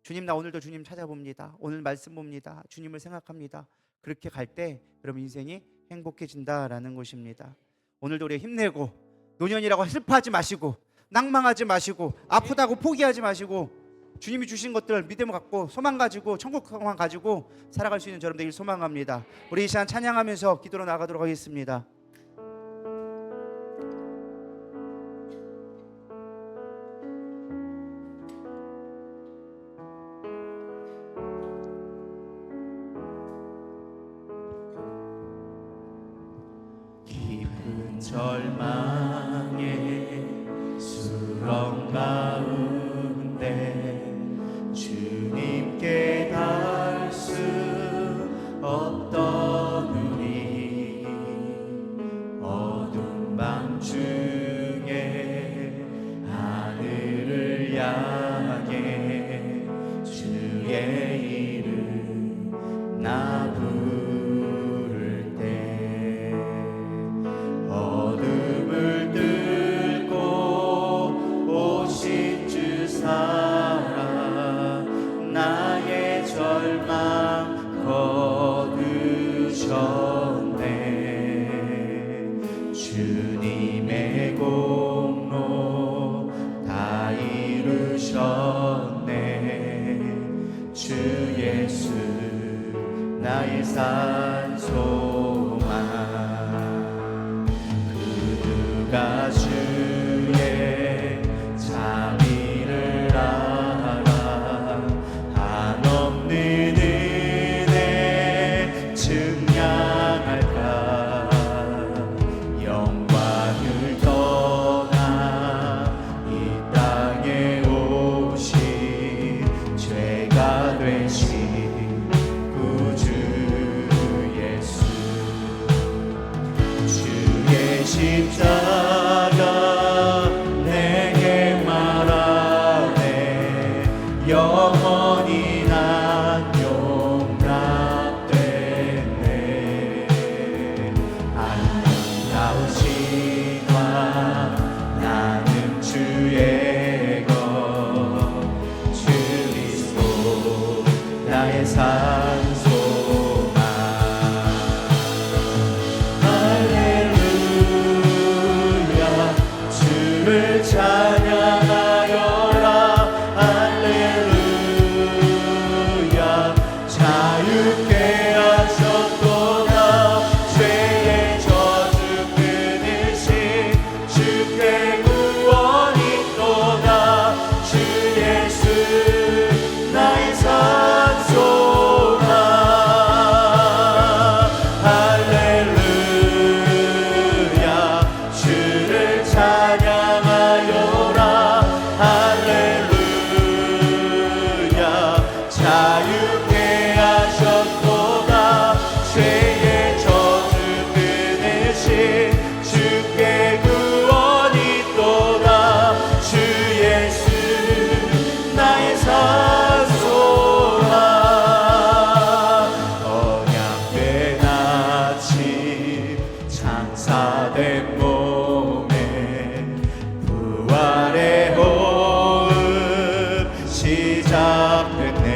주님 나 오늘도 주님 찾아봅니다. 오늘 말씀 봅니다. 주님을 생각합니다. 그렇게 갈 때 여러분 인생이 행복해진다라는 것입니다. 오늘도 우리 힘내고 노년이라고 슬퍼하지 마시고 낭망하지 마시고 아프다고 포기하지 마시고 주님이 주신 것들 믿음을 갖고 소망 가지고 천국 소망 가지고 살아갈 수 있는 저럼 되길 소망합니다. 우리 이 시간 찬양하면서 기도로 나가도록 하겠습니다. 깊은 절망의 수렁 가운데 주님께 닿을 수 없던 우리 어두운 밤 중에 하늘을 향해 주의 이름 나 부를 때 어둠을 뚫고 오신 주 사랑 나의 절망 거두셨네. 주님의 공로 다 이루셨네. 주 예수 나의 산 소망. 그가 주의 자비를 알아 한없는 은혜 증량할까. 영광을 떠나 이 땅에 오신 죄가 되신 구주 예수. 주의 십자가 내게 말하네. 영원히 난 용납됐네. 아름다우신 왕 나는 주의 것. 주 그리스도 나의 산 소망. 할렐루야 주를 찬양하여라. 할렐루야 자유케 하셨도다. 죄의 저주 끊으신 주께 구원이 있도다. 주 예수 나의 산 소망. 할렐루야 주를 찬양하여라. 할렐루야 자유케 하셨도다. 죄의 저주 끊으신 주께 구원이 있도다. 주 예수 나의 산 소망. 언약된 아침 장사된 몸에 부활의 호흡 시작됐네.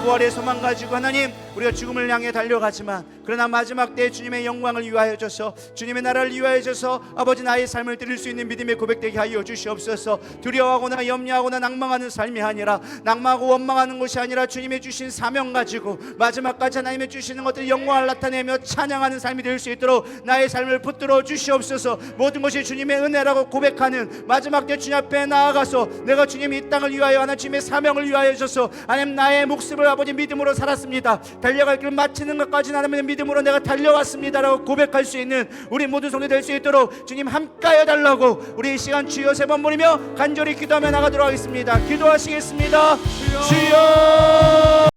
부활의 소망 가지고 하나님 우리가 죽음을 향해 달려가지만 그러나 마지막 때에 주님의 영광을 위하여 줘서 주님의 나라를 위하여 줘서 아버지 나의 삶을 드릴 수 있는 믿음의 고백되게 하여 주시옵소서. 두려워하거나 염려하거나 낭망하는 삶이 아니라 낭망하고 원망하는 것이 아니라 주님의 주신 사명 가지고 마지막까지 하나님의 주시는 것들 영광을 나타내며 찬양하는 삶이 될 수 있도록 나의 삶을 붙들어 주시옵소서. 모든 것이 주님의 은혜라고 고백하는 마지막 때 주님 앞에 나아가서 내가 주님 이 땅을 위하여 하나 주님의 사명을 위하여 줘서 하나님 나의 목숨을 아버지 믿음으로 살았습니다. 달려갈 길 마치는 것까지 하나님의 믿음으로 내가 달려왔습니다라고 고백할 수 있는 우리 모두 성도 될 수 있도록 주님 함께하여 달라고 우리 이 시간 주여 세 번 부르며 간절히 기도하며 나가도록 하겠습니다. 기도하시겠습니다. 주여